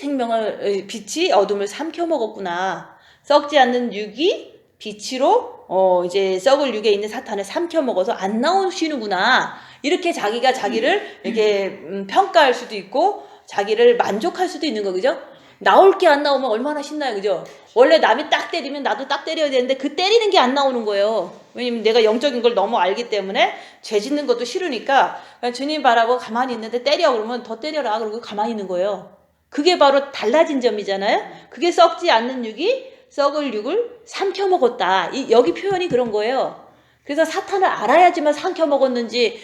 어둠을 삼켜 먹었구나. 썩지 않는 육이 빛으로 이제 썩을 육에 있는 사탄을 삼켜 먹어서 안 나오시는구나. 이렇게 자기가 자기를 이렇게 평가할 수도 있고 자기를 만족할 수도 있는 거, 그죠? 나올 게 안 나오면 얼마나 신나요, 그죠? 원래 남이 딱 때리면 나도 딱 때려야 되는데 그 때리는 게 안 나오는 거예요. 왜냐면 내가 영적인 걸 너무 알기 때문에 죄 짓는 것도 싫으니까 그냥 주님 바라고 가만히 있는데 때려 그러면 더 때려라 그러고 가만히 있는 거예요. 그게 바로 달라진 점이잖아요. 그게 썩지 않는 육이 썩을 육을 삼켜 먹었다. 여기 표현이 그런 거예요. 그래서 사탄을 알아야지만 삼켜 먹었는지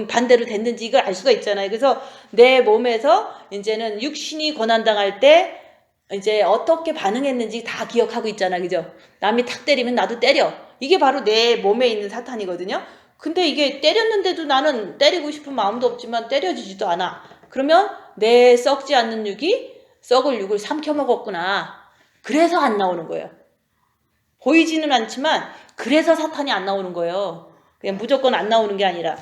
반대로 됐는지 이걸 알 수가 있잖아요. 그래서 내 몸에서 이제는 육신이 고난당할 때 이제 어떻게 반응했는지 다 기억하고 있잖아, 그죠? 남이 탁 때리면 나도 때려. 이게 바로 내 몸에 있는 사탄이거든요. 근데 이게 때렸는데도 나는 때리고 싶은 마음도 없지만 때려지지도 않아. 그러면 내 썩지 않는 육이 썩을 육을 삼켜 먹었구나. 그래서 안 나오는 거예요. 보이지는 않지만 그래서 사탄이 안 나오는 거예요. 그냥 무조건 안 나오는 게 아니라.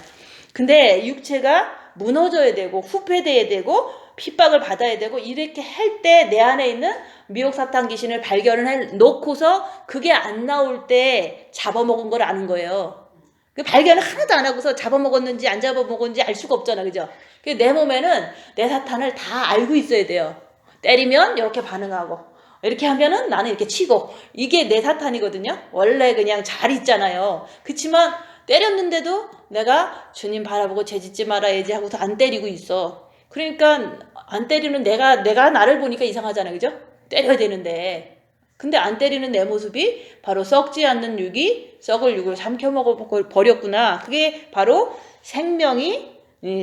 근데 육체가 무너져야 되고 후패돼야 되고 핍박을 받아야 되고 이렇게 할 때 내 안에 있는 미혹사탄 귀신을 발견을 해 놓고서 그게 안 나올 때 잡아먹은 걸 아는 거예요. 그 발견을 하나도 안 하고서 잡아먹었는지 안 잡아먹었는지 알 수가 없잖아, 그죠? 내 몸에는 내 사탄을 다 알고 있어야 돼요. 때리면 이렇게 반응하고 이렇게 하면은 나는 이렇게 치고, 이게 내 사탄이거든요. 원래 그냥 잘 있잖아요. 그치만 때렸는데도 내가 주님 바라보고 죄짓지 말아야지 하고서 안 때리고 있어. 그러니까 안 때리는 내가 나를 보니까 이상하잖아요, 그죠? 때려야 되는데. 근데 안 때리는 내 모습이 바로 썩지 않는 육이 썩을 육을 삼켜 먹어 버렸구나. 그게 바로 생명이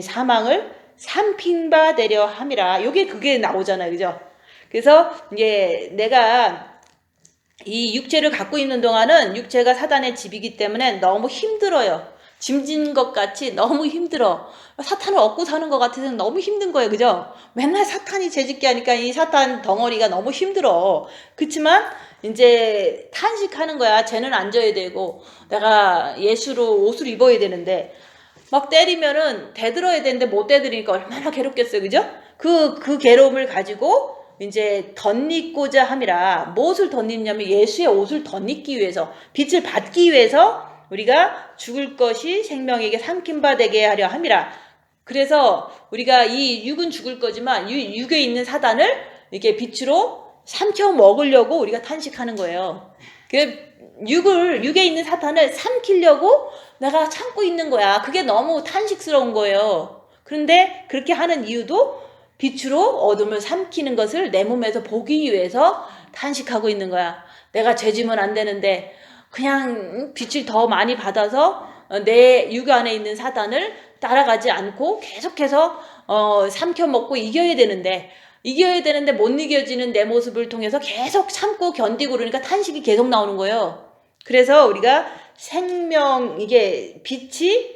사망을 삼킨 바 되려 함이라. 그게 나오잖아요, 그죠? 그래서 이제 내가 이 육체를 갖고 있는 동안은 육체가 사단의 집이기 때문에 너무 힘들어요. 짐진 것 같이 너무 힘들어. 사탄을 얻고 사는 것 같아서 너무 힘든 거예요, 그죠? 맨날 사탄이 죄짓게 하니까 이 사탄 덩어리가 너무 힘들어. 그렇지만 이제 탄식하는 거야. 쟤는 앉아야 되고 내가 예수로 옷을 입어야 되는데 막 때리면은 대들어야 되는데 못 대드리니까 얼마나 괴롭겠어요, 그죠? 그 괴로움을 가지고 이제 덧입고자 함이라. 무엇을 덧입냐면 예수의 옷을 덧입기 위해서, 빛을 받기 위해서 우리가 죽을 것이 생명에게 삼킨 바 되게 하려 함이라. 그래서 우리가 이 육은 죽을 거지만 육에 있는 사단을 이렇게 빛으로 삼켜 먹으려고 우리가 탄식하는 거예요. 육에 있는 사탄을 삼키려고 내가 참고 있는 거야. 그게 너무 탄식스러운 거예요. 그런데 그렇게 하는 이유도 빛으로 어둠을 삼키는 것을 내 몸에서 보기 위해서 탄식하고 있는 거야. 내가 죄지면 안 되는데 그냥 빛을 더 많이 받아서 내 육 안에 있는 사단을 따라가지 않고 계속해서 삼켜먹고 이겨야 되는데 못 이겨지는 내 모습을 통해서 계속 참고 견디고 그러니까 탄식이 계속 나오는 거예요. 그래서 우리가 이게 빛이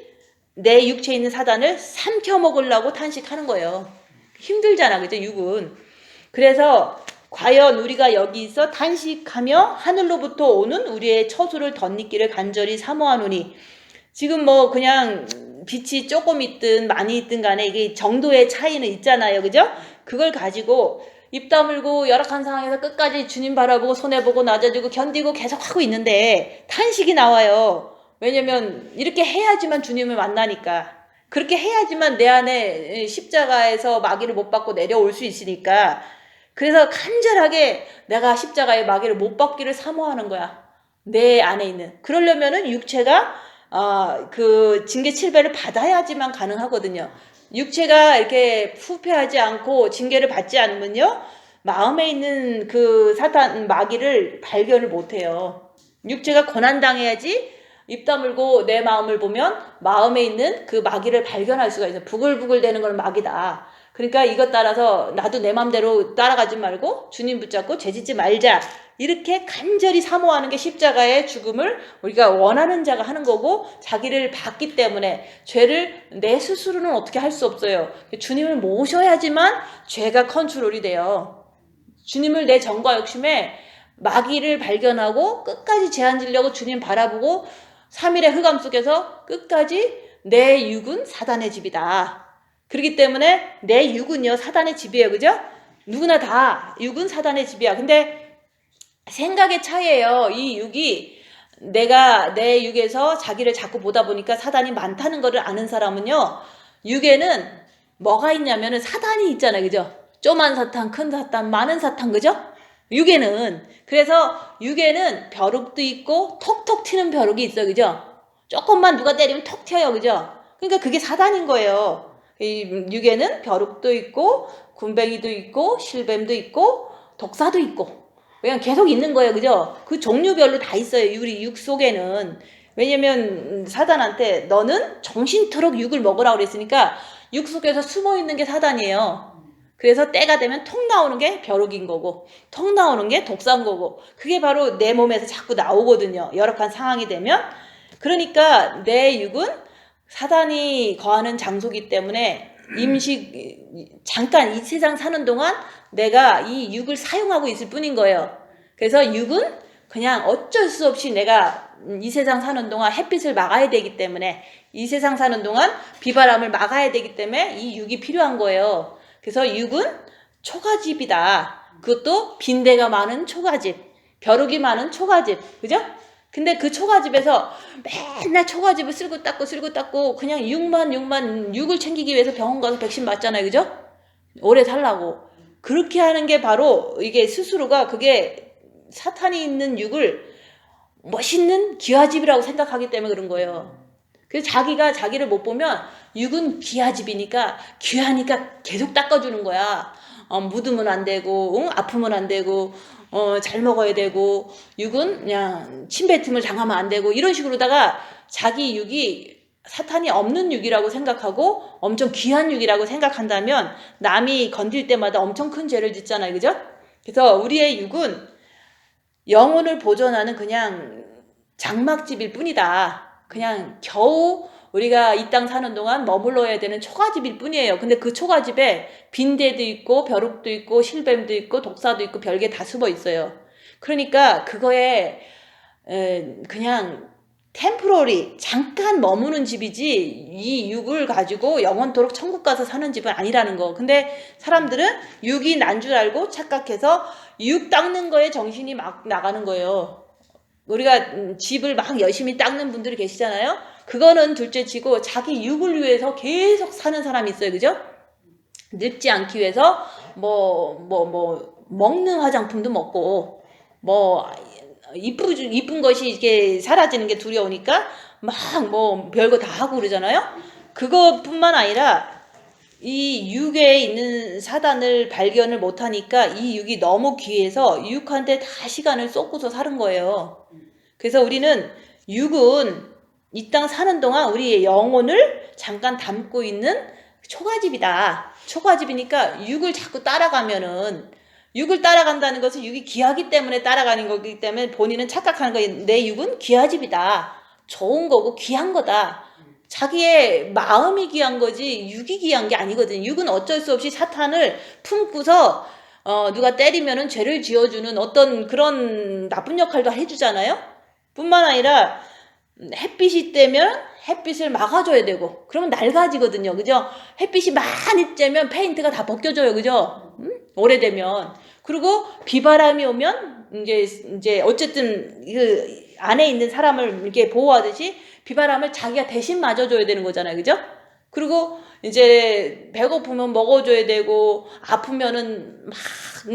내 육체에 있는 사단을 삼켜먹으려고 탄식하는 거예요. 힘들잖아, 그죠? 육은. 그래서 과연 우리가 여기서 탄식하며 하늘로부터 오는 우리의 처소를 덧입기를 간절히 사모하노니. 지금 뭐 그냥 빛이 조금 있든 많이 있든 간에 이게 정도의 차이는 있잖아요, 그죠? 그걸 가지고 입 다물고 열악한 상황에서 끝까지 주님 바라보고 손해보고 낮아지고 견디고 계속 하고 있는데 탄식이 나와요. 왜냐면 이렇게 해야지만 주님을 만나니까. 그렇게 해야지만 내 안에 십자가에서 마귀를 못 받고 내려올 수 있으니까. 그래서 간절하게 내가 십자가의 마귀를 못 받기를 사모하는 거야. 내 안에 있는. 그러려면은 육체가 그 징계 7배를 받아야지만 가능하거든요. 육체가 이렇게 후패하지 않고 징계를 받지 않으면요, 마음에 있는 그 사탄 마귀를 발견을 못해요. 육체가 고난당해야지 입 다물고 내 마음을 보면 마음에 있는 그 마귀를 발견할 수가 있어요. 부글부글 대는 건 마귀다. 그러니까 이것 따라서 나도 내 맘대로 따라가지 말고 주님 붙잡고 죄짓지 말자. 이렇게 간절히 사모하는 게 십자가의 죽음을 우리가 원하는 자가 하는 거고, 자기를 받기 때문에 죄를 내 스스로는 어떻게 할 수 없어요. 주님을 모셔야지만 죄가 컨트롤이 돼요. 주님을 내 정과 욕심에 마귀를 발견하고 끝까지 제한 지려고 주님 바라보고 3일의 흑암 속에서 끝까지 내 육은 사단의 집이다. 그렇기 때문에 내 육은요 사단의 집이에요. 그죠? 누구나 다 육은 사단의 집이야. 근데 생각의 차이예요. 이 육이 내가 내 육에서 자기를 자꾸 보다 보니까 사단이 많다는 거를 아는 사람은요, 육에는 뭐가 있냐면은 사단이 있잖아요. 그죠? 쪼만 사탄, 큰 사탄, 많은 사탄. 그죠? 육에는. 그래서 육에는 벼룩도 있고 톡톡 튀는 벼룩이 있어. 그죠? 조금만 누가 때리면 톡 튀어요. 그죠? 그러니까 그게 사단인 거예요. 이 육에는 벼룩도 있고 군뱅이도 있고 실뱀도 있고 독사도 있고 그냥 계속 있는 거예요. 그죠? 그 종류별로 다 있어요. 우리 육 속에는. 왜냐면 사단한테 너는 정신토록 육을 먹으라고 그랬으니까 육 속에서 숨어 있는 게 사단이에요. 그래서 때가 되면 톡 나오는 게 벼룩인 거고 톡 나오는 게 독사인 거고, 그게 바로 내 몸에서 자꾸 나오거든요. 열악한 상황이 되면. 그러니까 내 육은 사단이 거하는 장소기 때문에 잠깐 이 세상 사는 동안 내가 이 육을 사용하고 있을 뿐인 거예요. 그래서 육은 그냥 어쩔 수 없이 내가 이 세상 사는 동안 햇빛을 막아야 되기 때문에, 이 세상 사는 동안 비바람을 막아야 되기 때문에 이 육이 필요한 거예요. 그래서 육은 초가집이다. 그것도 빈대가 많은 초가집, 벼룩이 많은 초가집. 그죠? 근데 그 초가집에서 맨날 초가집을 쓸고 닦고 그냥 육을 챙기기 위해서 병원 가서 백신 맞잖아요. 그죠? 오래 살라고. 그렇게 하는 게 바로 이게 스스로가 그게 사탄이 있는 육을 멋있는 기와집이라고 생각하기 때문에 그런 거예요. 그래서 자기가 자기를 못 보면 육은 기와집이니까 귀하니까 계속 닦아주는 거야. 묻으면 안 되고, 아프면 안 되고, 잘 먹어야 되고, 육은 그냥 침뱉음을 당하면 안 되고, 이런 식으로다가 자기 육이 사탄이 없는 육이라고 생각하고 엄청 귀한 육이라고 생각한다면 남이 건들 때마다 엄청 큰 죄를 짓잖아요. 그죠? 그래서 우리의 육은 영혼을 보존하는 그냥 장막집일 뿐이다. 그냥 겨우 우리가 이 땅 사는 동안 머물러야 되는 초가집일 뿐이에요. 근데 그 초가집에 빈대도 있고 벼룩도 있고 실뱀도 있고 독사도 있고 별게 다 숨어 있어요. 그러니까 그거에 그냥 템포러리 잠깐 머무는 집이지 이 육을 가지고 영원토록 천국 가서 사는 집은 아니라는 거. 근데 사람들은 육이 난 줄 알고 착각해서 육 닦는 거에 정신이 막 나가는 거예요. 우리가 집을 막 열심히 닦는 분들이 계시잖아요. 그거는 둘째치고 자기 육을 위해서 계속 사는 사람이 있어요. 그죠? 늙지 않기 위해서 먹는 화장품도 먹고 이쁜 것이 이게 사라지는 게 두려우니까 막 별거 다 하고 그러잖아요. 그것뿐만 아니라 이 육에 있는 사단을 발견을 못하니까 이 육이 너무 귀해서 육한테 다 시간을 쏟고서 사는 거예요. 그래서 우리는 육은 이 땅 사는 동안 우리의 영혼을 잠깐 담고 있는 초가집이다. 초가집이니까 육을 자꾸 따라가면은, 육을 따라간다는 것은 육이 귀하기 때문에 따라가는 거기 때문에 본인은 착각하는 거예요. 내 육은 귀하집이다. 좋은 거고 귀한 거다. 자기의 마음이 귀한 거지 육이 귀한 게 아니거든요. 육은 어쩔 수 없이 사탄을 품고서 누가 때리면은 죄를 지어주는 어떤 그런 나쁜 역할도 해주잖아요. 뿐만 아니라 햇빛이 쬐면 햇빛을 막아줘야 되고, 그러면 낡아지거든요. 그죠? 햇빛이 많이 쬐면 페인트가 다 벗겨져요. 그죠? 오래되면. 그리고 비바람이 오면 이제 어쨌든 그 안에 있는 사람을 이렇게 보호하듯이 비바람을 자기가 대신 맞아줘야 되는 거잖아요. 그죠? 그리고 이제 배고프면 먹어줘야 되고, 아프면은 막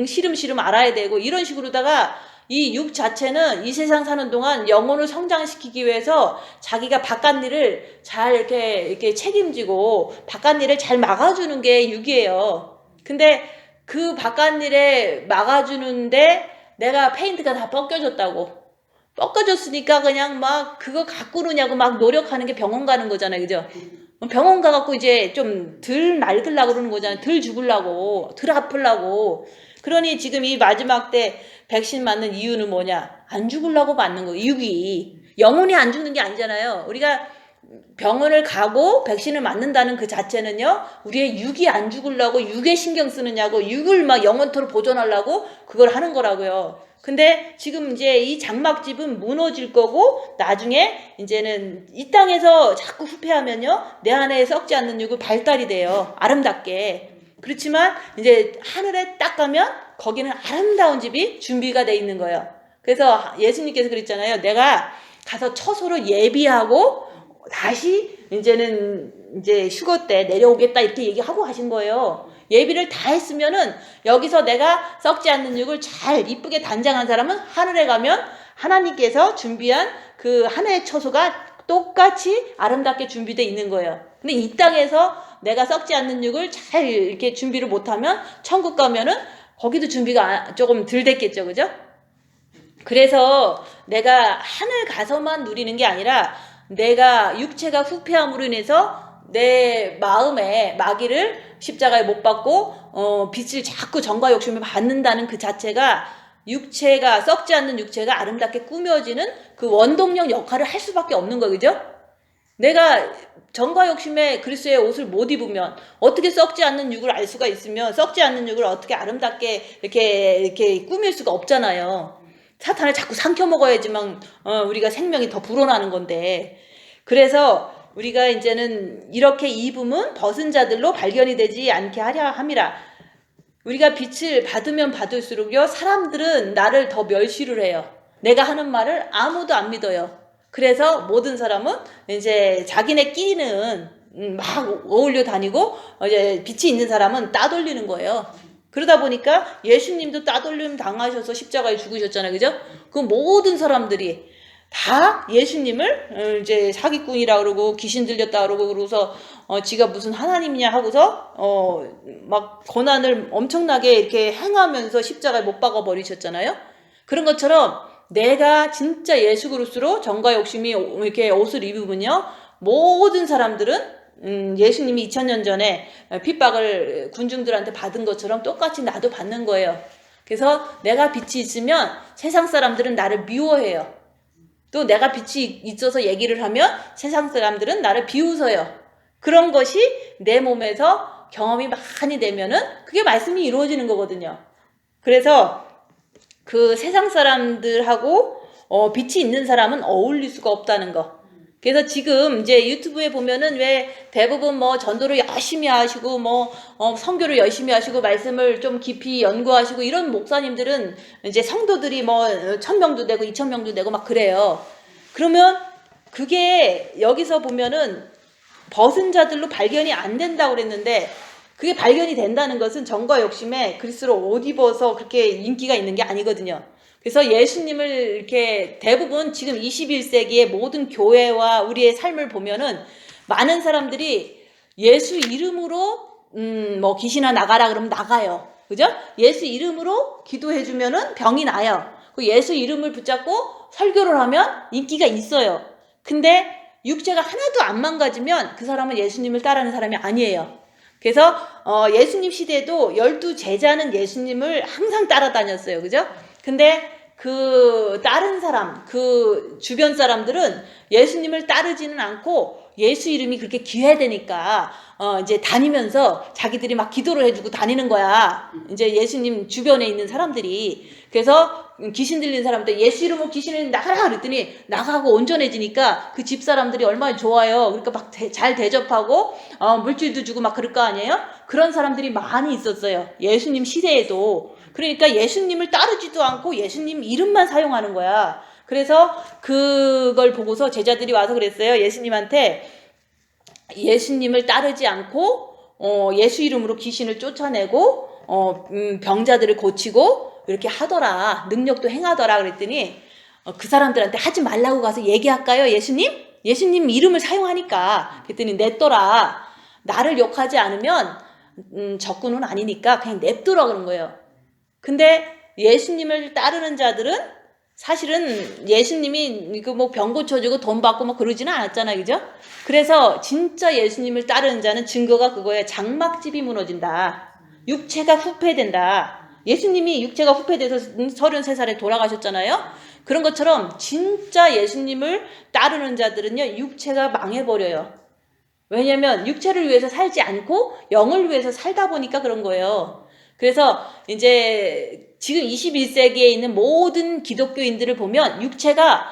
시름시름 알아야 되고, 이런 식으로다가 이 육 자체는 이 세상 사는 동안 영혼을 성장시키기 위해서 자기가 바깥 일을 잘 이렇게 책임지고 바깥 일을 잘 막아주는 게 육이에요. 근데 그 바깥 일에 막아주는데 내가 페인트가 다 벗겨졌다고. 벗겨졌으니까 그냥 막 그거 가꾸느냐고 막 노력하는 게 병원 가는 거잖아요. 그죠? 병원 가갖고 이제 좀 덜 낡으려고 그러는 거잖아요. 덜 죽으려고, 덜 아프려고. 그러니 지금 이 마지막 때 백신 맞는 이유는 뭐냐? 안 죽으려고 맞는 거, 육이. 영혼이 안 죽는 게 아니잖아요. 우리가 병원을 가고 백신을 맞는다는 그 자체는요, 우리의 육이 안 죽으려고 육에 신경 쓰느냐고, 육을 막 영원토록 보존하려고 그걸 하는 거라고요. 근데 지금 이제 이 장막집은 무너질 거고, 나중에 이제는 이 땅에서 자꾸 후퇴하면요, 내 안에 썩지 않는 육은 발달이 돼요. 아름답게. 그렇지만 이제 하늘에 딱 가면 거기는 아름다운 집이 준비가 돼 있는 거예요. 그래서 예수님께서 그랬잖아요. 내가 가서 처소로 예비하고 다시 이제는 이제 휴거 때 내려오겠다 이렇게 얘기하고 하신 거예요. 예비를 다 했으면은 여기서 내가 썩지 않는 육을 잘 이쁘게 단장한 사람은 하늘에 가면 하나님께서 준비한 그 하늘의 처소가 똑같이 아름답게 준비되어 있는 거예요. 근데 이 땅에서 내가 썩지 않는 육을 잘 이렇게 준비를 못하면 천국 가면은 거기도 준비가 조금 덜 됐겠죠, 그죠? 그래서 내가 하늘 가서만 누리는 게 아니라 내가 육체가 후패함으로 인해서 내 마음에 마귀를 십자가에 못 박고 빛을 자꾸 정과 욕심을 받는다는 그 자체가 육체가 썩지 않는 육체가 아름답게 꾸며지는 그 원동력 역할을 할 수밖에 없는 거, 그죠? 내가 정과 욕심에 그리스도의 옷을 못 입으면 어떻게 썩지 않는 육을 알 수가 있으면 썩지 않는 육을 어떻게 아름답게 이렇게 꾸밀 수가 없잖아요. 사탄을 자꾸 삼켜 먹어야지만 우리가 생명이 더 불어나는 건데. 그래서 우리가 이제는 이렇게 입음은 벗은 자들로 발견이 되지 않게 하려 함이라. 우리가 빛을 받으면 받을수록요, 사람들은 나를 더 멸시를 해요. 내가 하는 말을 아무도 안 믿어요. 그래서 모든 사람은 이제 자기네끼리는 막 어울려 다니고 이제 빛이 있는 사람은 따돌리는 거예요. 그러다 보니까 예수님도 따돌림 당하셔서 십자가에 죽으셨잖아요, 그죠? 그 모든 사람들이 다 예수님을 이제 사기꾼이라 그러고 귀신 들렸다 그러고 그러고서 지가 무슨 하나님이냐 하고서 막 고난을 엄청나게 이렇게 행하면서 십자가에 못 박아 버리셨잖아요. 그런 것처럼 내가 진짜 예수 그리스도로 정과 욕심이 이렇게 옷을 입으면요, 모든 사람들은 예수님이 2000년 전에 핍박을 군중들한테 받은 것처럼 똑같이 나도 받는 거예요. 그래서 내가 빛이 있으면 세상 사람들은 나를 미워해요. 또 내가 빛이 있어서 얘기를 하면 세상 사람들은 나를 비웃어요. 그런 것이 내 몸에서 경험이 많이 되면은 그게 말씀이 이루어지는 거거든요. 그래서 그 세상 사람들하고 빛이 있는 사람은 어울릴 수가 없다는 거. 그래서 지금 이제 유튜브에 보면은 왜 대부분 뭐 전도를 열심히 하시고 뭐 선교를 열심히 하시고 말씀을 좀 깊이 연구하시고 이런 목사님들은 이제 성도들이 뭐 1000명도 되고 2000명도 되고 막 그래요. 그러면 그게 여기서 보면은 벗은 자들로 발견이 안 된다고 그랬는데, 그게 발견이 된다는 것은 정과 욕심에 그리스도로 옷 입어서 그렇게 인기가 있는 게 아니거든요. 그래서 예수님을 이렇게 대부분 지금 21세기의 모든 교회와 우리의 삶을 보면은 많은 사람들이 예수 이름으로 뭐 귀신아 나가라 그러면 나가요. 그죠? 예수 이름으로 기도해주면은 병이 나요. 그 예수 이름을 붙잡고 설교를 하면 인기가 있어요. 근데 육체가 하나도 안 망가지면 그 사람은 예수님을 따르는 사람이 아니에요. 그래서 예수님 시대에도 12제자는 예수님을 항상 따라다녔어요. 그죠? 근데 그 다른 사람, 그 주변 사람들은 예수님을 따르지는 않고 예수 이름이 그렇게 귀해되니까 이제 다니면서 자기들이 막 기도를 해주고 다니는 거야. 이제 예수님 주변에 있는 사람들이. 그래서 귀신 들린 사람들 예수 이름으로 귀신을 나가라 그랬더니 나가고 온전해지니까 그 집 사람들이 얼마나 좋아요. 그러니까 막 잘 대접하고 물질도 주고 막 그럴 거 아니에요? 그런 사람들이 많이 있었어요. 예수님 시대에도. 그러니까 예수님을 따르지도 않고 예수님 이름만 사용하는 거야. 그래서 그걸 보고서 제자들이 와서 그랬어요. 예수님한테 예수님을 따르지 않고 예수 이름으로 귀신을 쫓아내고 병자들을 고치고 이렇게 하더라. 능력도 행하더라. 그랬더니 그 사람들한테 하지 말라고 가서 얘기할까요? 예수님? 예수님 이름을 사용하니까. 그랬더니 냈더라. 나를 욕하지 않으면 적군은 아니니까 그냥 냅두라 그런 거예요. 근데 예수님을 따르는 자들은 사실은 예수님이 그 뭐 병 고쳐주고 돈 받고 뭐 그러지는 않았잖아요. 그죠? 그래서 진짜 예수님을 따르는 자는 증거가 그거예요. 장막집이 무너진다. 육체가 후패된다. 예수님이 육체가 후패돼서 33살에 돌아가셨잖아요. 그런 것처럼 진짜 예수님을 따르는 자들은요, 육체가 망해버려요. 왜냐면 육체를 위해서 살지 않고 영을 위해서 살다 보니까 그런 거예요. 그래서 이제 지금 21세기에 있는 모든 기독교인들을 보면 육체가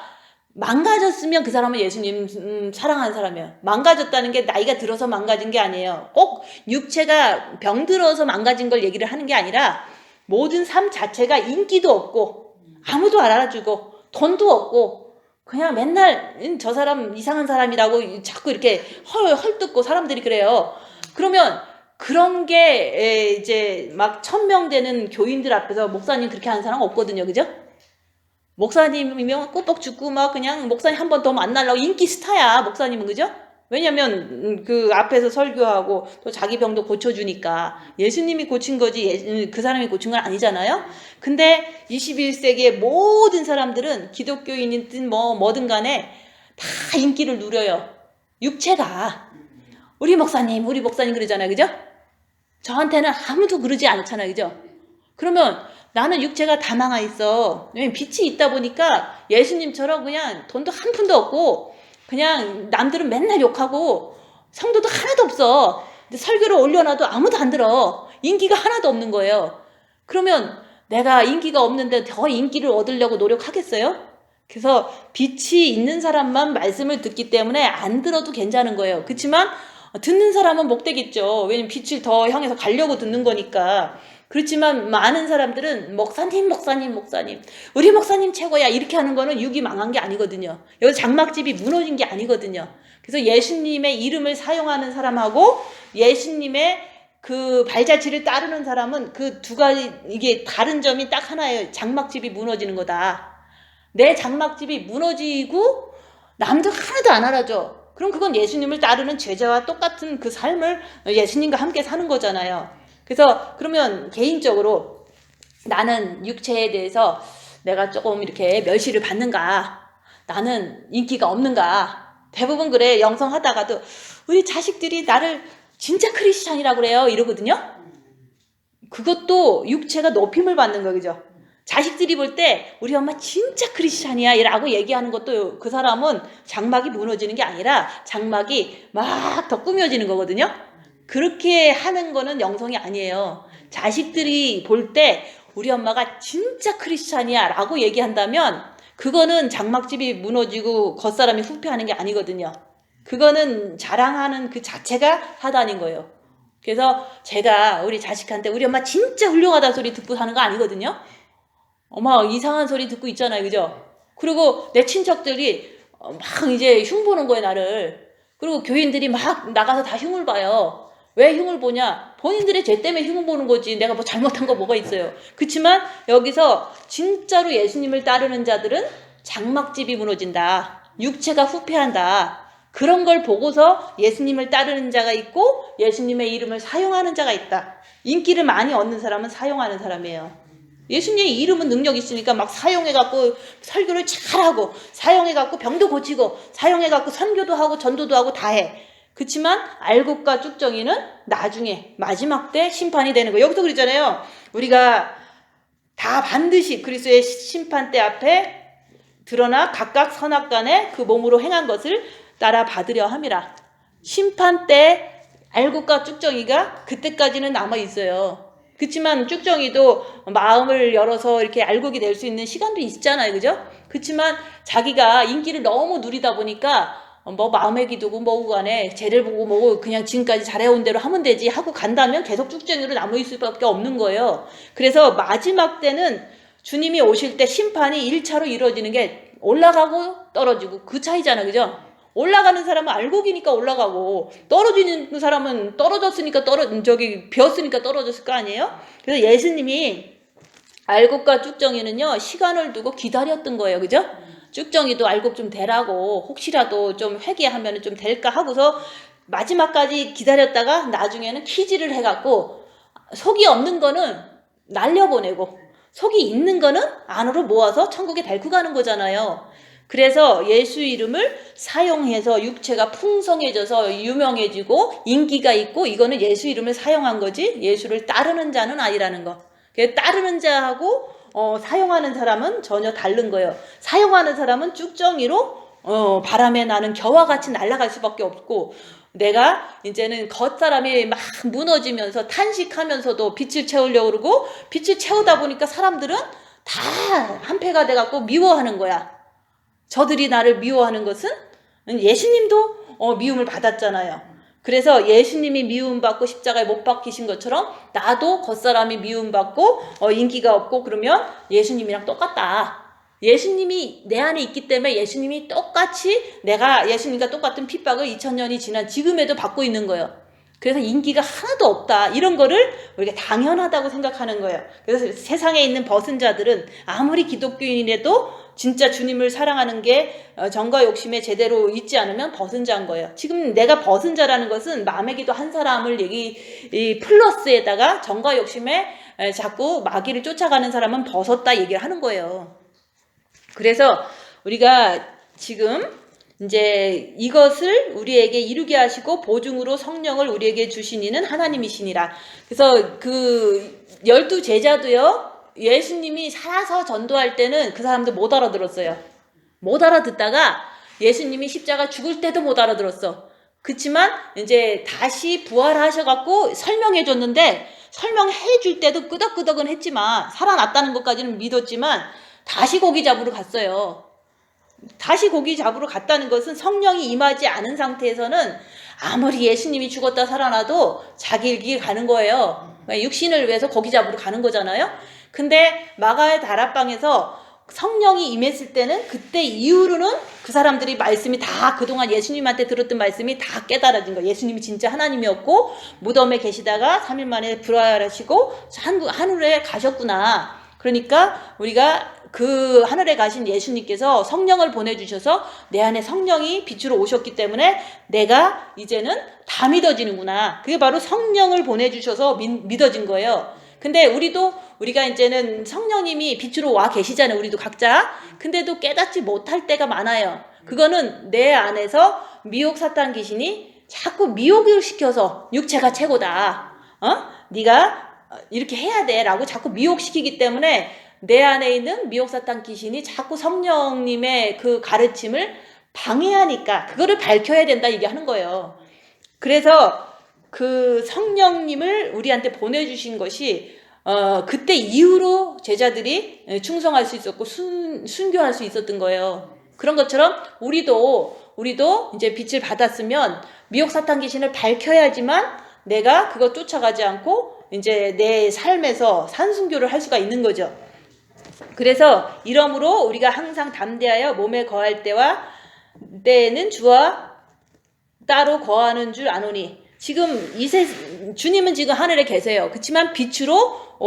망가졌으면 그 사람은 예수님 사랑하는 사람이에요. 망가졌다는 게 나이가 들어서 망가진 게 아니에요. 꼭 육체가 병들어서 망가진 걸 얘기를 하는 게 아니라 모든 삶 자체가 인기도 없고 아무도 알아주고 돈도 없고 그냥 맨날 저 사람 이상한 사람이라고 자꾸 이렇게 헐뜯고 사람들이 그래요. 그러면 그런 게 이제 막 1000명 되는 교인들 앞에서 목사님 그렇게 하는 사람 없거든요. 그죠? 목사님이면 꼬뻑 죽고 막 그냥 목사님 한 번 더 만나려고 인기 스타야. 목사님은. 그죠? 왜냐면 그 앞에서 설교하고 또 자기 병도 고쳐주니까 예수님이 고친 거지 그 사람이 고친 건 아니잖아요. 근데 21세기의 모든 사람들은 기독교인이든 뭐든 간에 다 인기를 누려요. 육체가. 우리 목사님 그러잖아요. 그죠? 저한테는 아무도 그러지 않잖아요. 그죠? 그러면 나는 육체가 다 망하 있어. 왜냐면 빛이 있다 보니까 예수님처럼 그냥 돈도 한 푼도 없고 그냥 남들은 맨날 욕하고 성도도 하나도 없어. 근데 설교를 올려놔도 아무도 안 들어. 인기가 하나도 없는 거예요. 그러면 내가 인기가 없는데 더 인기를 얻으려고 노력하겠어요? 그래서 빛이 있는 사람만 말씀을 듣기 때문에 안 들어도 괜찮은 거예요. 그렇지만 듣는 사람은 못 되겠죠. 왜냐면 빛을 더 향해서 가려고 듣는 거니까. 그렇지만 많은 사람들은 목사님 우리 목사님 최고야 이렇게 하는 거는 육이 망한 게 아니거든요. 여기 장막집이 무너진 게 아니거든요. 그래서 예수님의 이름을 사용하는 사람하고 예수님의 그 발자취를 따르는 사람은 그 두 가지 이게 다른 점이 딱 하나예요. 장막집이 무너지는 거다. 내 장막집이 무너지고 남들 하나도 안 알아줘. 그럼 그건 예수님을 따르는 제자와 똑같은 그 삶을 예수님과 함께 사는 거잖아요. 그래서 그러면 개인적으로 나는 육체에 대해서 내가 조금 이렇게 멸시를 받는가? 나는 인기가 없는가? 대부분 그래. 영성하다가도 우리 자식들이 나를 진짜 크리스찬이라고 그래요. 이러거든요. 그것도 육체가 높임을 받는 거 그죠? 자식들이 볼 때 우리 엄마 진짜 크리스찬이야 라고 얘기하는 것도 그 사람은 장막이 무너지는 게 아니라 장막이 막 더 꾸며지는 거거든요. 그렇게 하는 거는 영성이 아니에요. 자식들이 볼 때 우리 엄마가 진짜 크리스찬이야 라고 얘기한다면 그거는 장막집이 무너지고 겉사람이 후패하는 게 아니거든요. 그거는 자랑하는 그 자체가 사단인 거예요. 그래서 제가 우리 자식한테 우리 엄마 진짜 훌륭하다 소리 듣고 사는 거 아니거든요. 엄마 이상한 소리 듣고 있잖아요. 그죠? 그리고 내 친척들이 막 이제 흉보는 거예요. 나를. 그리고 교인들이 막 나가서 다 흉을 봐요. 왜 흉을 보냐? 본인들의 죄 때문에 흉을 보는 거지. 내가 뭐 잘못한 거 뭐가 있어요. 그렇지만 여기서 진짜로 예수님을 따르는 자들은 장막집이 무너진다. 육체가 후패한다. 그런 걸 보고서 예수님을 따르는 자가 있고 예수님의 이름을 사용하는 자가 있다. 인기를 많이 얻는 사람은 사용하는 사람이에요. 예수님의 이름은 능력 있으니까 막 사용해갖고 설교를 잘하고 사용해갖고 병도 고치고 사용해갖고 선교도 하고 전도도 하고 다 해. 그렇지만 알곡과 쭉정이는 나중에 마지막 때 심판이 되는 거예요. 여기서 그랬잖아요. 우리가 다 반드시 그리스도의 심판대 앞에 드러나 각각 선악간에 그 몸으로 행한 것을 따라 받으려 함이라. 심판때 알곡과 쭉정이가 그때까지는 남아있어요. 그렇지만 쭉정이도 마음을 열어서 이렇게 알곡이 될 수 있는 시간도 있잖아요. 그죠? 그렇지만 자기가 인기를 너무 누리다 보니까 뭐 마음의 기도고 뭐고 간에 쟤를 보고 뭐고 그냥 지금까지 잘해온 대로 하면 되지 하고 간다면 계속 쭉정이로 남아있을 수밖에 없는 거예요. 그래서 마지막 때는 주님이 오실 때 심판이 1차로 이루어지는 게 올라가고 떨어지고 그 차이잖아. 그죠? 올라가는 사람은 알곡이니까 올라가고 떨어지는 사람은 떨어졌으니까 비었으니까 떨어졌을 거 아니에요? 그래서 예수님이 알곡과 쭉정이는요 시간을 두고 기다렸던 거예요. 그죠? 쭉정이도 알곡 좀 되라고 혹시라도 좀 회개하면 좀 될까 하고서 마지막까지 기다렸다가 나중에는 키지를 해갖고 속이 없는 거는 날려보내고 속이 있는 거는 안으로 모아서 천국에 데리고 가는 거잖아요. 그래서 예수 이름을 사용해서 육체가 풍성해져서 유명해지고 인기가 있고, 이거는 예수 이름을 사용한 거지 예수를 따르는 자는 아니라는 거. 따르는 자하고 사용하는 사람은 전혀 다른 거예요. 사용하는 사람은 쭉정이로 바람에 나는 겨와 같이 날아갈 수밖에 없고, 내가 이제는 겉사람이 막 무너지면서 탄식하면서도 빛을 채우려고 그러고, 빛을 채우다 보니까 사람들은 다 한패가 돼갖고 미워하는 거야. 저들이 나를 미워하는 것은 예수님도 미움을 받았잖아요. 그래서 예수님이 미움받고 십자가에 못 박히신 것처럼 나도 겉사람이 미움받고 인기가 없고 그러면 예수님이랑 똑같다. 예수님이 내 안에 있기 때문에 예수님이 똑같이 내가 예수님과 똑같은 핍박을 2000년이 지난 지금에도 받고 있는 거예요. 그래서 인기가 하나도 없다. 이런 거를 우리가 당연하다고 생각하는 거예요. 그래서 세상에 있는 벗은 자들은 아무리 기독교인이라도 진짜 주님을 사랑하는 게 정과 욕심에 제대로 있지 않으면 벗은 자인 거예요. 지금 내가 벗은 자라는 것은 마음의 기도 한 사람을 이 플러스에다가 정과 욕심에 자꾸 마귀를 쫓아가는 사람은 벗었다 얘기를 하는 거예요. 그래서 우리가 지금 이제 이것을 우리에게 이루게 하시고 보증으로 성령을 우리에게 주신 이는 하나님이시니라. 그래서 그 12 제자도요, 예수님이 살아서 전도할 때는 그 사람들 못 알아들었어요. 못 알아듣다가 예수님이 십자가 죽을 때도 못 알아들었어. 그치만 이제 다시 부활하셔갖고 설명해 줬는데, 설명해 줄 때도 끄덕끄덕은 했지만, 살아났다는 것까지는 믿었지만 다시 고기 잡으러 갔어요. 다시 고기 잡으러 갔다는 것은 성령이 임하지 않은 상태에서는 아무리 예수님이 죽었다 살아나도 자기 길 가는 거예요. 육신을 위해서 고기 잡으러 가는 거잖아요. 근데 마가의 다락방에서 성령이 임했을 때는 그때 이후로는 그 사람들이 말씀이 다 그동안 예수님한테 들었던 말씀이 다 깨달아진 거예요. 예수님이 진짜 하나님이었고 무덤에 계시다가 3일 만에 부활하시고 하늘에 가셨구나. 그러니까 우리가 그 하늘에 가신 예수님께서 성령을 보내주셔서 내 안에 성령이 빛으로 오셨기 때문에 내가 이제는 다 믿어지는구나. 그게 바로 성령을 보내주셔서 믿어진 거예요. 근데 우리가 이제는 성령님이 빛으로 와 계시잖아요. 우리도 각자. 근데도 깨닫지 못할 때가 많아요. 그거는 내 안에서 미혹 사탄 귀신이 자꾸 미혹을 시켜서 육체가 최고다. 네가 이렇게 해야 돼 라고 자꾸 미혹시키기 때문에 내 안에 있는 미혹 사탄 귀신이 자꾸 성령님의 그 가르침을 방해하니까 그거를 밝혀야 된다 얘기하는 거예요. 그래서 그 성령님을 우리한테 보내주신 것이 그때 이후로 제자들이 충성할 수 있었고 순교할 수 있었던 거예요. 그런 것처럼 우리도 이제 빛을 받았으면 미혹 사탄 귀신을 밝혀야지만 내가 그거 쫓아가지 않고 이제 내 삶에서 산순교를 할 수가 있는 거죠. 그래서 이러므로 우리가 항상 담대하여 몸에 거할 때는 주와 따로 거하는 줄 아노니. 지금 주님은 지금 하늘에 계세요. 그렇지만 빛으로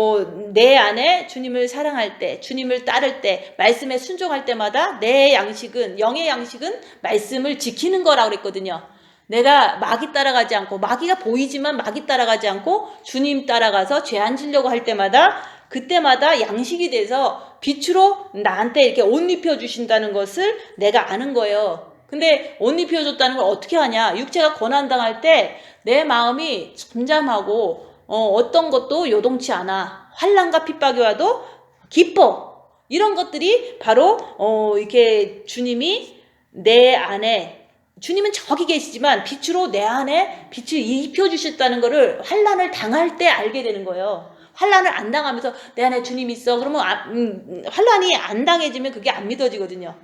내 안에 주님을 사랑할 때, 주님을 따를 때, 말씀에 순종할 때마다 내 양식은, 영의 양식은 말씀을 지키는 거라고 그랬거든요. 내가 마귀 따라가지 않고, 마귀가 보이지만 마귀 따라가지 않고 주님 따라가서 죄 안 지려고 할 때마다 그때마다 양식이 돼서 빛으로 나한테 이렇게 옷 입혀주신다는 것을 내가 아는 거예요. 근데 옷 입혀줬다는 걸 어떻게 하냐? 육체가 고난당할 때 내 마음이 잠잠하고 어떤 것도 요동치 않아. 환난과 핍박이 와도 기뻐. 이런 것들이 바로 이렇게 주님이 내 안에, 주님은 저기 계시지만 빛으로 내 안에 빛을 입혀주셨다는 거를 환난을 당할 때 알게 되는 거예요. 환난을 안 당하면서 내 안에 주님이 있어. 그러면 환난이 안 당해지면 그게 안 믿어지거든요.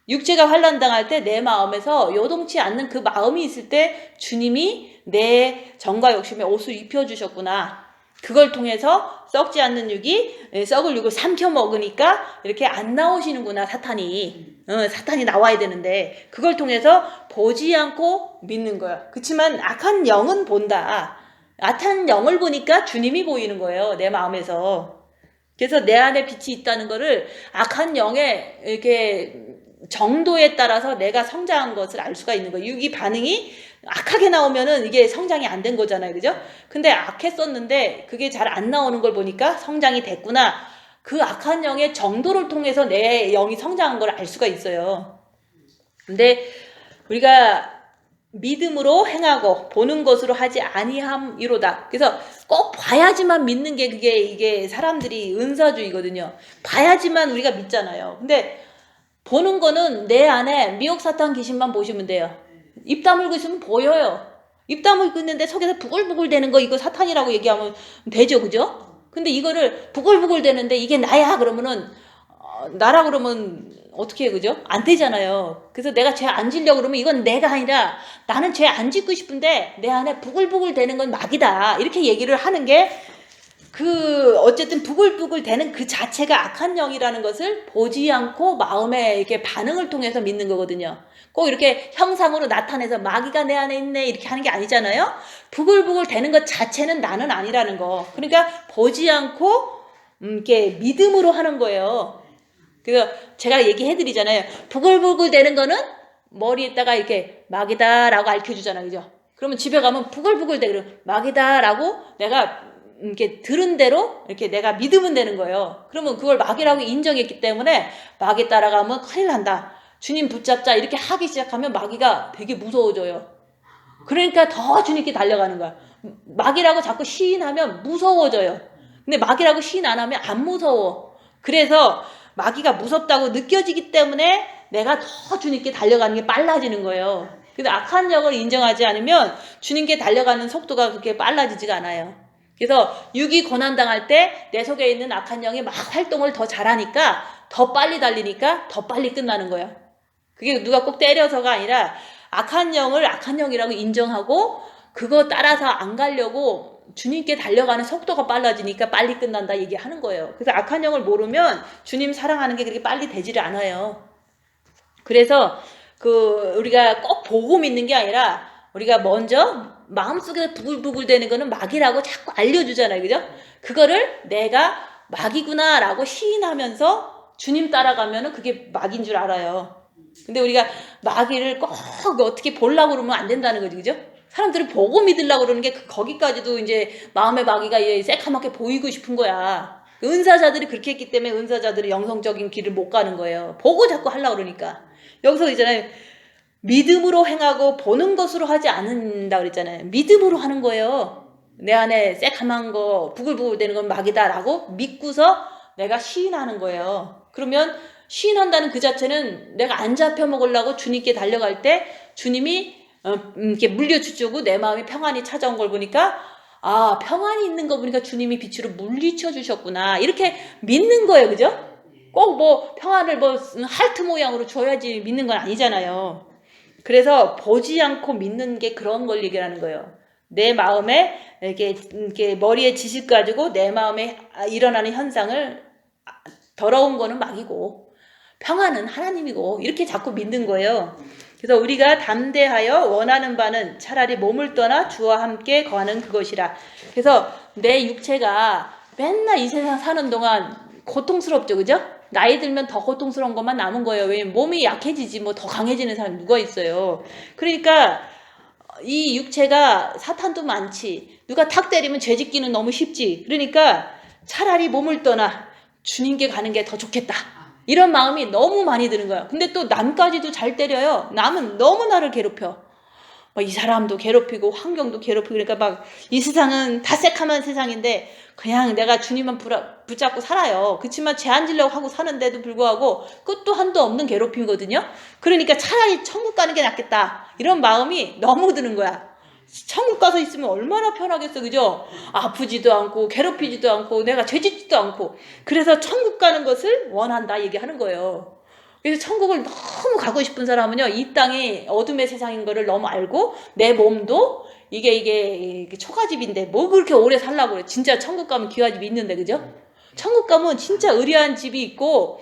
육체가 환난 당할 때 내 마음에서 요동치 않는 그 마음이 있을 때 주님이 내 정과 욕심에 옷을 입혀주셨구나. 그걸 통해서 썩지 않는 육이 썩을 육을 삼켜 먹으니까 이렇게 안 나오시는구나, 사탄이. 사탄이 나와야 되는데 그걸 통해서 보지 않고 믿는 거야. 그렇지만 악한 영은 본다. 악한 영을 보니까 주님이 보이는 거예요, 내 마음에서. 그래서 내 안에 빛이 있다는 거를 악한 영의 이렇게 정도에 따라서 내가 성장한 것을 알 수가 있는 거예요. 육이 반응이 악하게 나오면은 이게 성장이 안 된 거잖아요. 그죠? 근데 악했었는데 그게 잘 안 나오는 걸 보니까 성장이 됐구나. 그 악한 영의 정도를 통해서 내 영이 성장한 걸 알 수가 있어요. 근데 우리가 믿음으로 행하고 보는 것으로 하지 아니함이로다. 그래서 꼭 봐야지만 믿는 게 이게 사람들이 은사주의거든요. 봐야지만 우리가 믿잖아요. 근데 보는 거는 내 안에 미혹 사탄 귀신만 보시면 돼요. 입 다물고 있으면 보여요. 입 다물고 있는데 속에서 부글부글 되는 거 이거 사탄이라고 얘기하면 되죠, 그죠? 근데 이거를 부글부글 되는데 이게 나야 그러면은 나라 그러면 어떻게 해, 그죠? 안 되잖아요. 그래서 내가 죄 안 지려고 그러면 이건 내가 아니라 나는 죄 안 짓고 싶은데 내 안에 부글부글 되는 건 마귀다. 이렇게 얘기를 하는 게 어쨌든 부글부글 되는 그 자체가 악한 영이라는 것을 보지 않고 마음의 이렇게 반응을 통해서 믿는 거거든요. 꼭 이렇게 형상으로 나타내서 마귀가 내 안에 있네 이렇게 하는 게 아니잖아요. 부글부글 되는 것 자체는 나는 아니라는 거. 그러니까 보지 않고 이렇게 믿음으로 하는 거예요. 그래서 제가 얘기해드리잖아요. 부글부글 되는 거는 머리에다가 이렇게 마귀다라고 알려주잖아요. 그죠? 그러면 집에 가면 부글부글 되고 마귀다라고 내가 이렇게 들은 대로 이렇게 내가 믿으면 되는 거예요. 그러면 그걸 마귀라고 인정했기 때문에 마귀 따라가면 큰일 난다. 주님 붙잡자 이렇게 하기 시작하면 마귀가 되게 무서워져요. 그러니까 더 주님께 달려가는 거야. 마귀라고 자꾸 시인하면 무서워져요. 근데 마귀라고 시인 안 하면 안 무서워. 그래서 마귀가 무섭다고 느껴지기 때문에 내가 더 주님께 달려가는 게 빨라지는 거예요. 그래서 악한 영을 인정하지 않으면 주님께 달려가는 속도가 그렇게 빨라지지가 않아요. 그래서 육이 고난당할 때 내 속에 있는 악한 영이 막 활동을 더 잘하니까 더 빨리 달리니까 더 빨리 끝나는 거예요. 그게 누가 꼭 때려서가 아니라 악한 영을 악한 영이라고 인정하고 그거 따라서 안 가려고 주님께 달려가는 속도가 빨라지니까 빨리 끝난다 얘기하는 거예요. 그래서 악한 영을 모르면 주님 사랑하는 게 그렇게 빨리 되지를 않아요. 그래서 우리가 꼭 보고 믿는 게 아니라 우리가 먼저 마음속에서 부글부글 되는 거는 마귀라고 자꾸 알려주잖아요. 그죠? 그거를 내가 마귀구나 라고 시인하면서 주님 따라가면은 그게 마귀인 줄 알아요. 근데 우리가 마귀를 꼭 어떻게 보려고 그러면 안 된다는 거지. 그죠? 사람들이 보고 믿으려고 그러는 게 거기까지도 이제 마음의 마귀가 새카맣게 보이고 싶은 거야. 은사자들이 그렇게 했기 때문에 은사자들이 영성적인 길을 못 가는 거예요. 보고 자꾸 하려고 그러니까. 여기서 있잖아요. 믿음으로 행하고 보는 것으로 하지 않는다 그랬잖아요. 믿음으로 하는 거예요. 내 안에 새카만 거 부글부글 되는 건 마귀다라고 믿고서 내가 시인하는 거예요. 그러면 시인한다는 그 자체는 내가 안 잡혀 먹으려고 주님께 달려갈 때 주님이 이렇게 물려주고 내 마음이 평안이 찾아온 걸 보니까 아 평안이 있는 거 보니까 주님이 빛으로 물리쳐 주셨구나 이렇게 믿는 거예요. 그죠? 꼭 뭐 평안을 뭐 하트 모양으로 줘야지 믿는 건 아니잖아요. 그래서 보지 않고 믿는 게 그런 걸 얘기하는 거예요. 내 마음에 이렇게 머리에 지식 가지고 내 마음에 일어나는 현상을 더러운 거는 마귀고 평안은 하나님이고 이렇게 자꾸 믿는 거예요. 그래서 우리가 담대하여 원하는 바는 차라리 몸을 떠나 주와 함께 거하는 그것이라. 그래서 내 육체가 맨날 이 세상 사는 동안 고통스럽죠. 그죠? 나이 들면 더 고통스러운 것만 남은 거예요. 왜냐면 몸이 약해지지 뭐 더 강해지는 사람이 누가 있어요. 그러니까 이 육체가 사탄도 많지. 누가 탁 때리면 죄 짓기는 너무 쉽지. 그러니까 차라리 몸을 떠나 주님께 가는 게 더 좋겠다. 이런 마음이 너무 많이 드는 거야. 근데 또 남까지도 잘 때려요. 남은 너무 나를 괴롭혀. 이 사람도 괴롭히고 환경도 괴롭히고 그러니까 막 이 세상은 다 새카만 세상인데 그냥 내가 주님만 붙잡고 살아요. 그렇지만 죄 안 지려고 하고 사는데도 불구하고 끝도 한도 없는 괴롭힘이거든요. 그러니까 차라리 천국 가는 게 낫겠다. 이런 마음이 너무 드는 거야. 천국 가서 있으면 얼마나 편하겠어. 그죠? 아프지도 않고 괴롭히지도 않고 내가 죄 짓지도 않고 그래서 천국 가는 것을 원한다 얘기하는 거예요. 그래서 천국을 너무 가고 싶은 사람은요, 이 땅이 어둠의 세상인 거를 너무 알고 내 몸도 이게 초가집인데 뭐 그렇게 오래 살라고 그래. 진짜 천국 가면 기와집이 있는데. 그죠? 천국 가면 진짜 의리한 집이 있고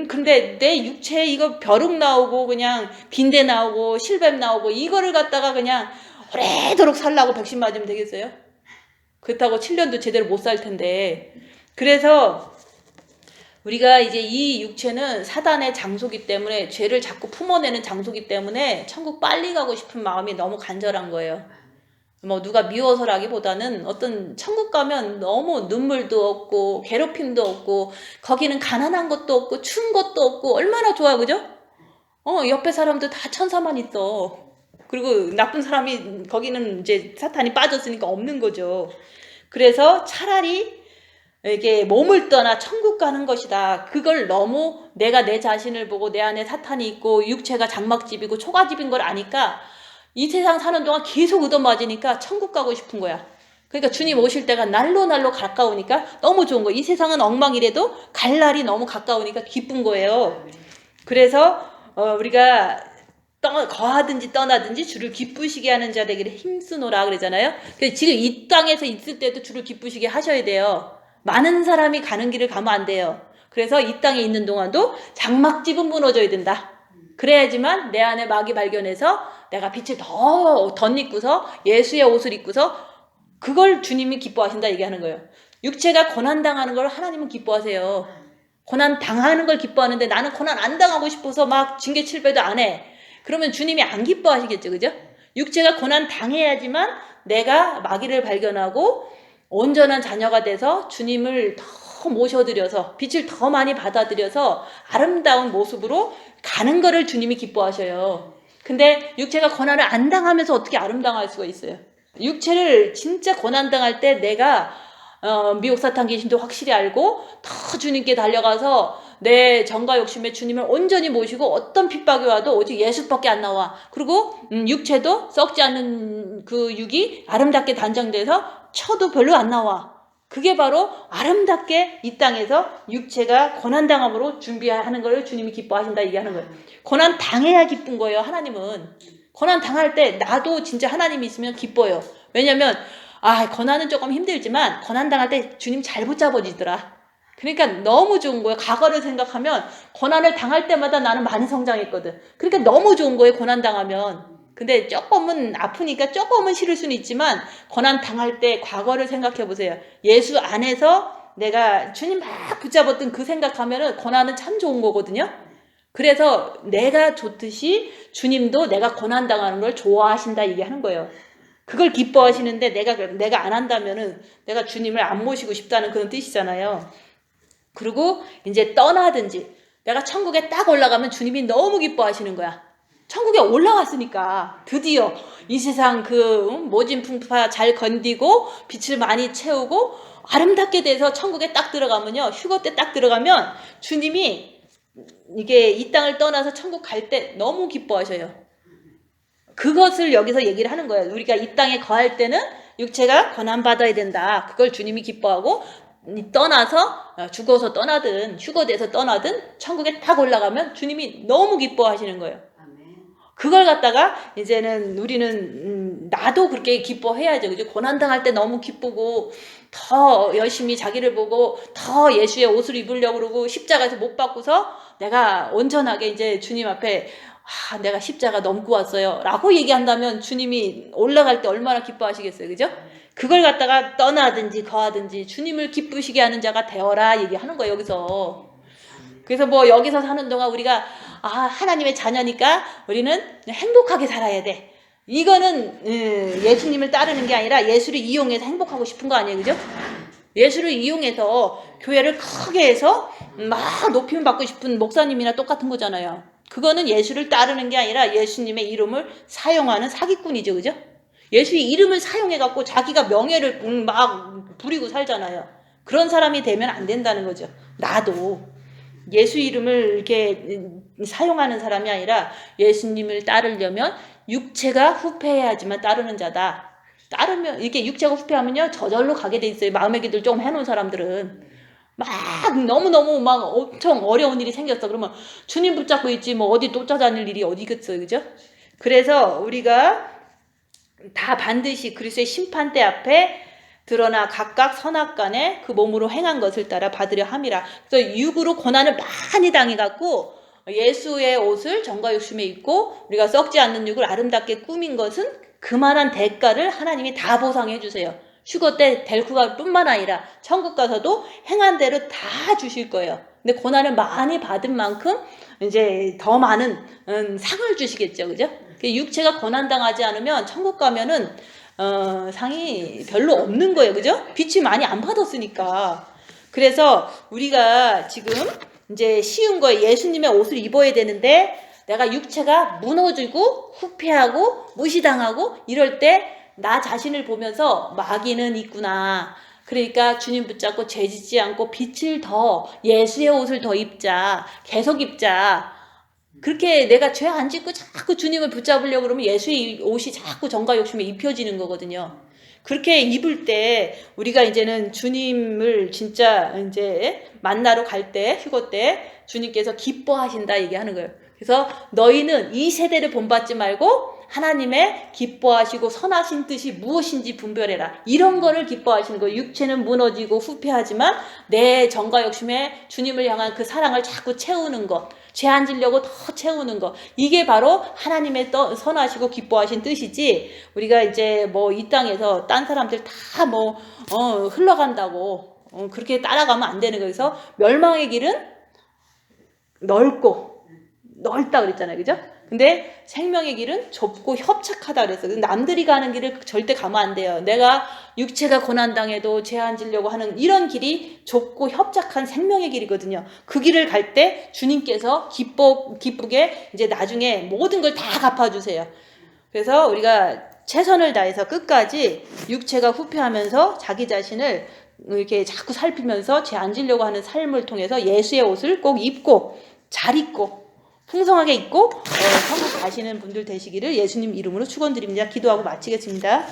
근데 내 육체에 이거 벼룩 나오고 그냥 빈대 나오고 실뱀 나오고 이거를 갖다가 그냥 오래도록 살라고 백신 맞으면 되겠어요? 그렇다고 7년도 제대로 못 살 텐데. 그래서 우리가 이제 이 육체는 사단의 장소기 때문에 죄를 자꾸 품어내는 장소기 때문에 천국 빨리 가고 싶은 마음이 너무 간절한 거예요. 뭐 누가 미워서라기보다는 어떤 천국 가면 너무 눈물도 없고 괴롭힘도 없고 거기는 가난한 것도 없고 추운 것도 없고 얼마나 좋아, 그죠? 옆에 사람들 다 천사만 있어. 그리고 나쁜 사람이 거기는 이제 사탄이 빠졌으니까 없는 거죠. 그래서 차라리 이게 몸을 떠나 천국 가는 것이다. 그걸 너무 내가 내 자신을 보고 내 안에 사탄이 있고 육체가 장막집이고 초가집인 걸 아니까 이 세상 사는 동안 계속 얻어맞으니까 천국 가고 싶은 거야. 그러니까 주님 오실 때가 날로 가까우니까 너무 좋은 거야. 이 세상은 엉망이라도 갈 날이 너무 가까우니까 기쁜 거예요. 그래서 우리가 거하든지 떠나든지 주를 기쁘시게 하는 자 되기를 힘쓰노라 그러잖아요. 그래서 지금 이 땅에서 있을 때도 주를 기쁘시게 하셔야 돼요. 많은 사람이 가는 길을 가면 안 돼요. 그래서 이 땅에 있는 동안도 장막집은 무너져야 된다. 그래야지만 내 안에 막이 발견해서 내가 빛을 더 덧입고서 예수의 옷을 입고서 그걸 주님이 기뻐하신다 얘기하는 거예요. 육체가 고난당하는 걸 하나님은 기뻐하세요. 고난 당하는 걸 기뻐하는데 나는 고난 안 당하고 싶어서 막 징계 칠배도 안 해. 그러면 주님이 안 기뻐하시겠죠, 그죠? 육체가 고난 당해야지만 내가 마귀를 발견하고 온전한 자녀가 돼서 주님을 더 모셔드려서 빛을 더 많이 받아들여서 아름다운 모습으로 가는 거를 주님이 기뻐하셔요. 근데 육체가 고난을 안 당하면서 어떻게 아름다워할 수가 있어요? 육체를 진짜 고난당할 때 내가 미혹 사탄 귀신도 확실히 알고 더 주님께 달려가서 내 정과 욕심에 주님을 온전히 모시고 어떤 핍박이 와도 오직 예수밖에 안 나와. 그리고 육체도 썩지 않는 그 육이 아름답게 단장돼서 쳐도 별로 안 나와. 그게 바로 아름답게 이 땅에서 육체가 고난당함으로 준비하는 걸 주님이 기뻐하신다 얘기하는 거예요. 고난 당해야 기쁜 거예요. 하나님은. 고난 당할 때 나도 진짜 하나님이 있으면 기뻐요. 왜냐면 고난은 조금 힘들지만 고난 당할 때 주님 잘 붙잡아주더라. 그러니까 너무 좋은 거예요. 과거를 생각하면 고난을 당할 때마다 나는 많이 성장했거든. 그러니까 너무 좋은 거예요. 고난 당하면. 근데 조금은 아프니까 조금은 싫을 수는 있지만 고난 당할 때 과거를 생각해 보세요. 예수 안에서 내가 주님 막 붙잡았던 그 생각하면은 고난은 참 좋은 거거든요. 그래서 내가 좋듯이 주님도 내가 고난 당하는 걸 좋아하신다 얘기하는 거예요. 그걸 기뻐하시는데 내가 안 한다면은 내가 주님을 안 모시고 싶다는 그런 뜻이잖아요. 그리고 이제 떠나든지 내가 천국에 딱 올라가면 주님이 너무 기뻐하시는 거야. 천국에 올라갔으니까 드디어 이 세상 그 모진 풍파 잘 건디고 빛을 많이 채우고 아름답게 돼서 천국에 딱 들어가면요. 휴거 때 딱 들어가면 주님이 이게 이 땅을 떠나서 천국 갈 때 너무 기뻐하셔요. 그것을 여기서 얘기를 하는 거예요. 우리가 이 땅에 거할 때는 육체가 고난받아야 된다. 그걸 주님이 기뻐하고 떠나서 죽어서 떠나든 휴거돼서 떠나든 천국에 딱 올라가면 주님이 너무 기뻐하시는 거예요. 그걸 갖다가 이제는 우리는 나도 그렇게 기뻐해야죠. 그죠? 고난당할 때 너무 기쁘고 더 열심히 자기를 보고 더 예수의 옷을 입으려고 그러고 십자가에서 못 받고서 내가 온전하게 이제 주님 앞에 내가 십자가 넘고 왔어요 라고 얘기한다면 주님이 올라갈 때 얼마나 기뻐하시겠어요. 그죠? 그걸 갖다가 떠나든지 거하든지 주님을 기쁘시게 하는 자가 되어라 얘기하는 거예요. 여기서. 그래서 뭐 여기서 사는 동안 우리가 하나님의 자녀니까 우리는 행복하게 살아야 돼. 이거는 예수님을 따르는 게 아니라 예수를 이용해서 행복하고 싶은 거 아니에요. 그죠? 예수를 이용해서 교회를 크게 해서 막 높임 받고 싶은 목사님이나 똑같은 거잖아요. 그거는 예수를 따르는 게 아니라 예수님의 이름을 사용하는 사기꾼이죠. 그죠? 예수의 이름을 사용해갖고 자기가 명예를 막 부리고 살잖아요. 그런 사람이 되면 안 된다는 거죠. 나도 예수 이름을 이렇게 사용하는 사람이 아니라 예수님을 따르려면 육체가 후패해야지만 따르는 자다. 따르면 이렇게 육체가 후패하면요 저절로 가게 돼 있어요. 마음의 길을 좀 해놓은 사람들은 막 너무너무 막 엄청 어려운 일이 생겼어. 그러면 주님 붙잡고 있지 뭐 어디 쫓아다닐 일이 어디겠어요. 그죠? 그래서 우리가 다 반드시 그리스도의 심판대 앞에 드러나 각각 선악간에 그 몸으로 행한 것을 따라 받으려 함이라. 그래서 육으로 고난을 많이 당해갖고 예수의 옷을 정과 욕심에 입고 우리가 썩지 않는 육을 아름답게 꾸민 것은 그만한 대가를 하나님이 다 보상해 주세요. 휴거 때 델쿠가 뿐만 아니라 천국 가서도 행한 대로 다 주실 거예요. 근데 고난을 많이 받은 만큼 이제 더 많은 상을 주시겠죠. 그죠? 육체가 고난당하지 않으면 천국 가면은 상이 별로 없는 거예요. 그죠? 빛이 많이 안 받았으니까. 그래서 우리가 지금 이제 쉬운 거예요. 예수님의 옷을 입어야 되는데 내가 육체가 무너지고 후패하고 무시당하고 이럴 때 나 자신을 보면서 마귀는 있구나. 그러니까 주님 붙잡고 죄짓지 않고 빛을 더 예수의 옷을 더 입자. 계속 입자. 그렇게 내가 죄 안 짓고 자꾸 주님을 붙잡으려고 그러면 예수의 옷이 자꾸 정과 욕심에 입혀지는 거거든요. 그렇게 입을 때 우리가 이제는 주님을 진짜 이제 만나러 갈 때, 휴거 때 주님께서 기뻐하신다 얘기하는 거예요. 그래서 너희는 이 세대를 본받지 말고 하나님의 기뻐하시고 선하신 뜻이 무엇인지 분별해라. 이런 거를 기뻐하시는 거예요. 육체는 무너지고 후패하지만 내 정과 욕심에 주님을 향한 그 사랑을 자꾸 채우는 것. 죄 안 지려고 더 채우는 거. 이게 바로 하나님의 선하시고 기뻐하신 뜻이지. 우리가 이제 뭐 이 땅에서 딴 사람들 다 흘러간다고 그렇게 따라가면 안 되는 거예요. 그래서 멸망의 길은 넓다 그랬잖아요. 그죠? 근데 생명의 길은 좁고 협착하다 그랬어요. 남들이 가는 길을 절대 가면 안 돼요. 내가 육체가 고난당해도 죄 안 지려고 하는 이런 길이 좁고 협착한 생명의 길이거든요. 그 길을 갈 때 주님께서 기쁘게 이제 나중에 모든 걸 다 갚아주세요. 그래서 우리가 최선을 다해서 끝까지 육체가 후패하면서 자기 자신을 이렇게 자꾸 살피면서 죄 안 지려고 하는 삶을 통해서 예수의 옷을 꼭 입고 잘 입고 풍성하게 입고 천국 가시는 분들 되시기를 예수님 이름으로 축원드립니다. 기도하고 마치겠습니다.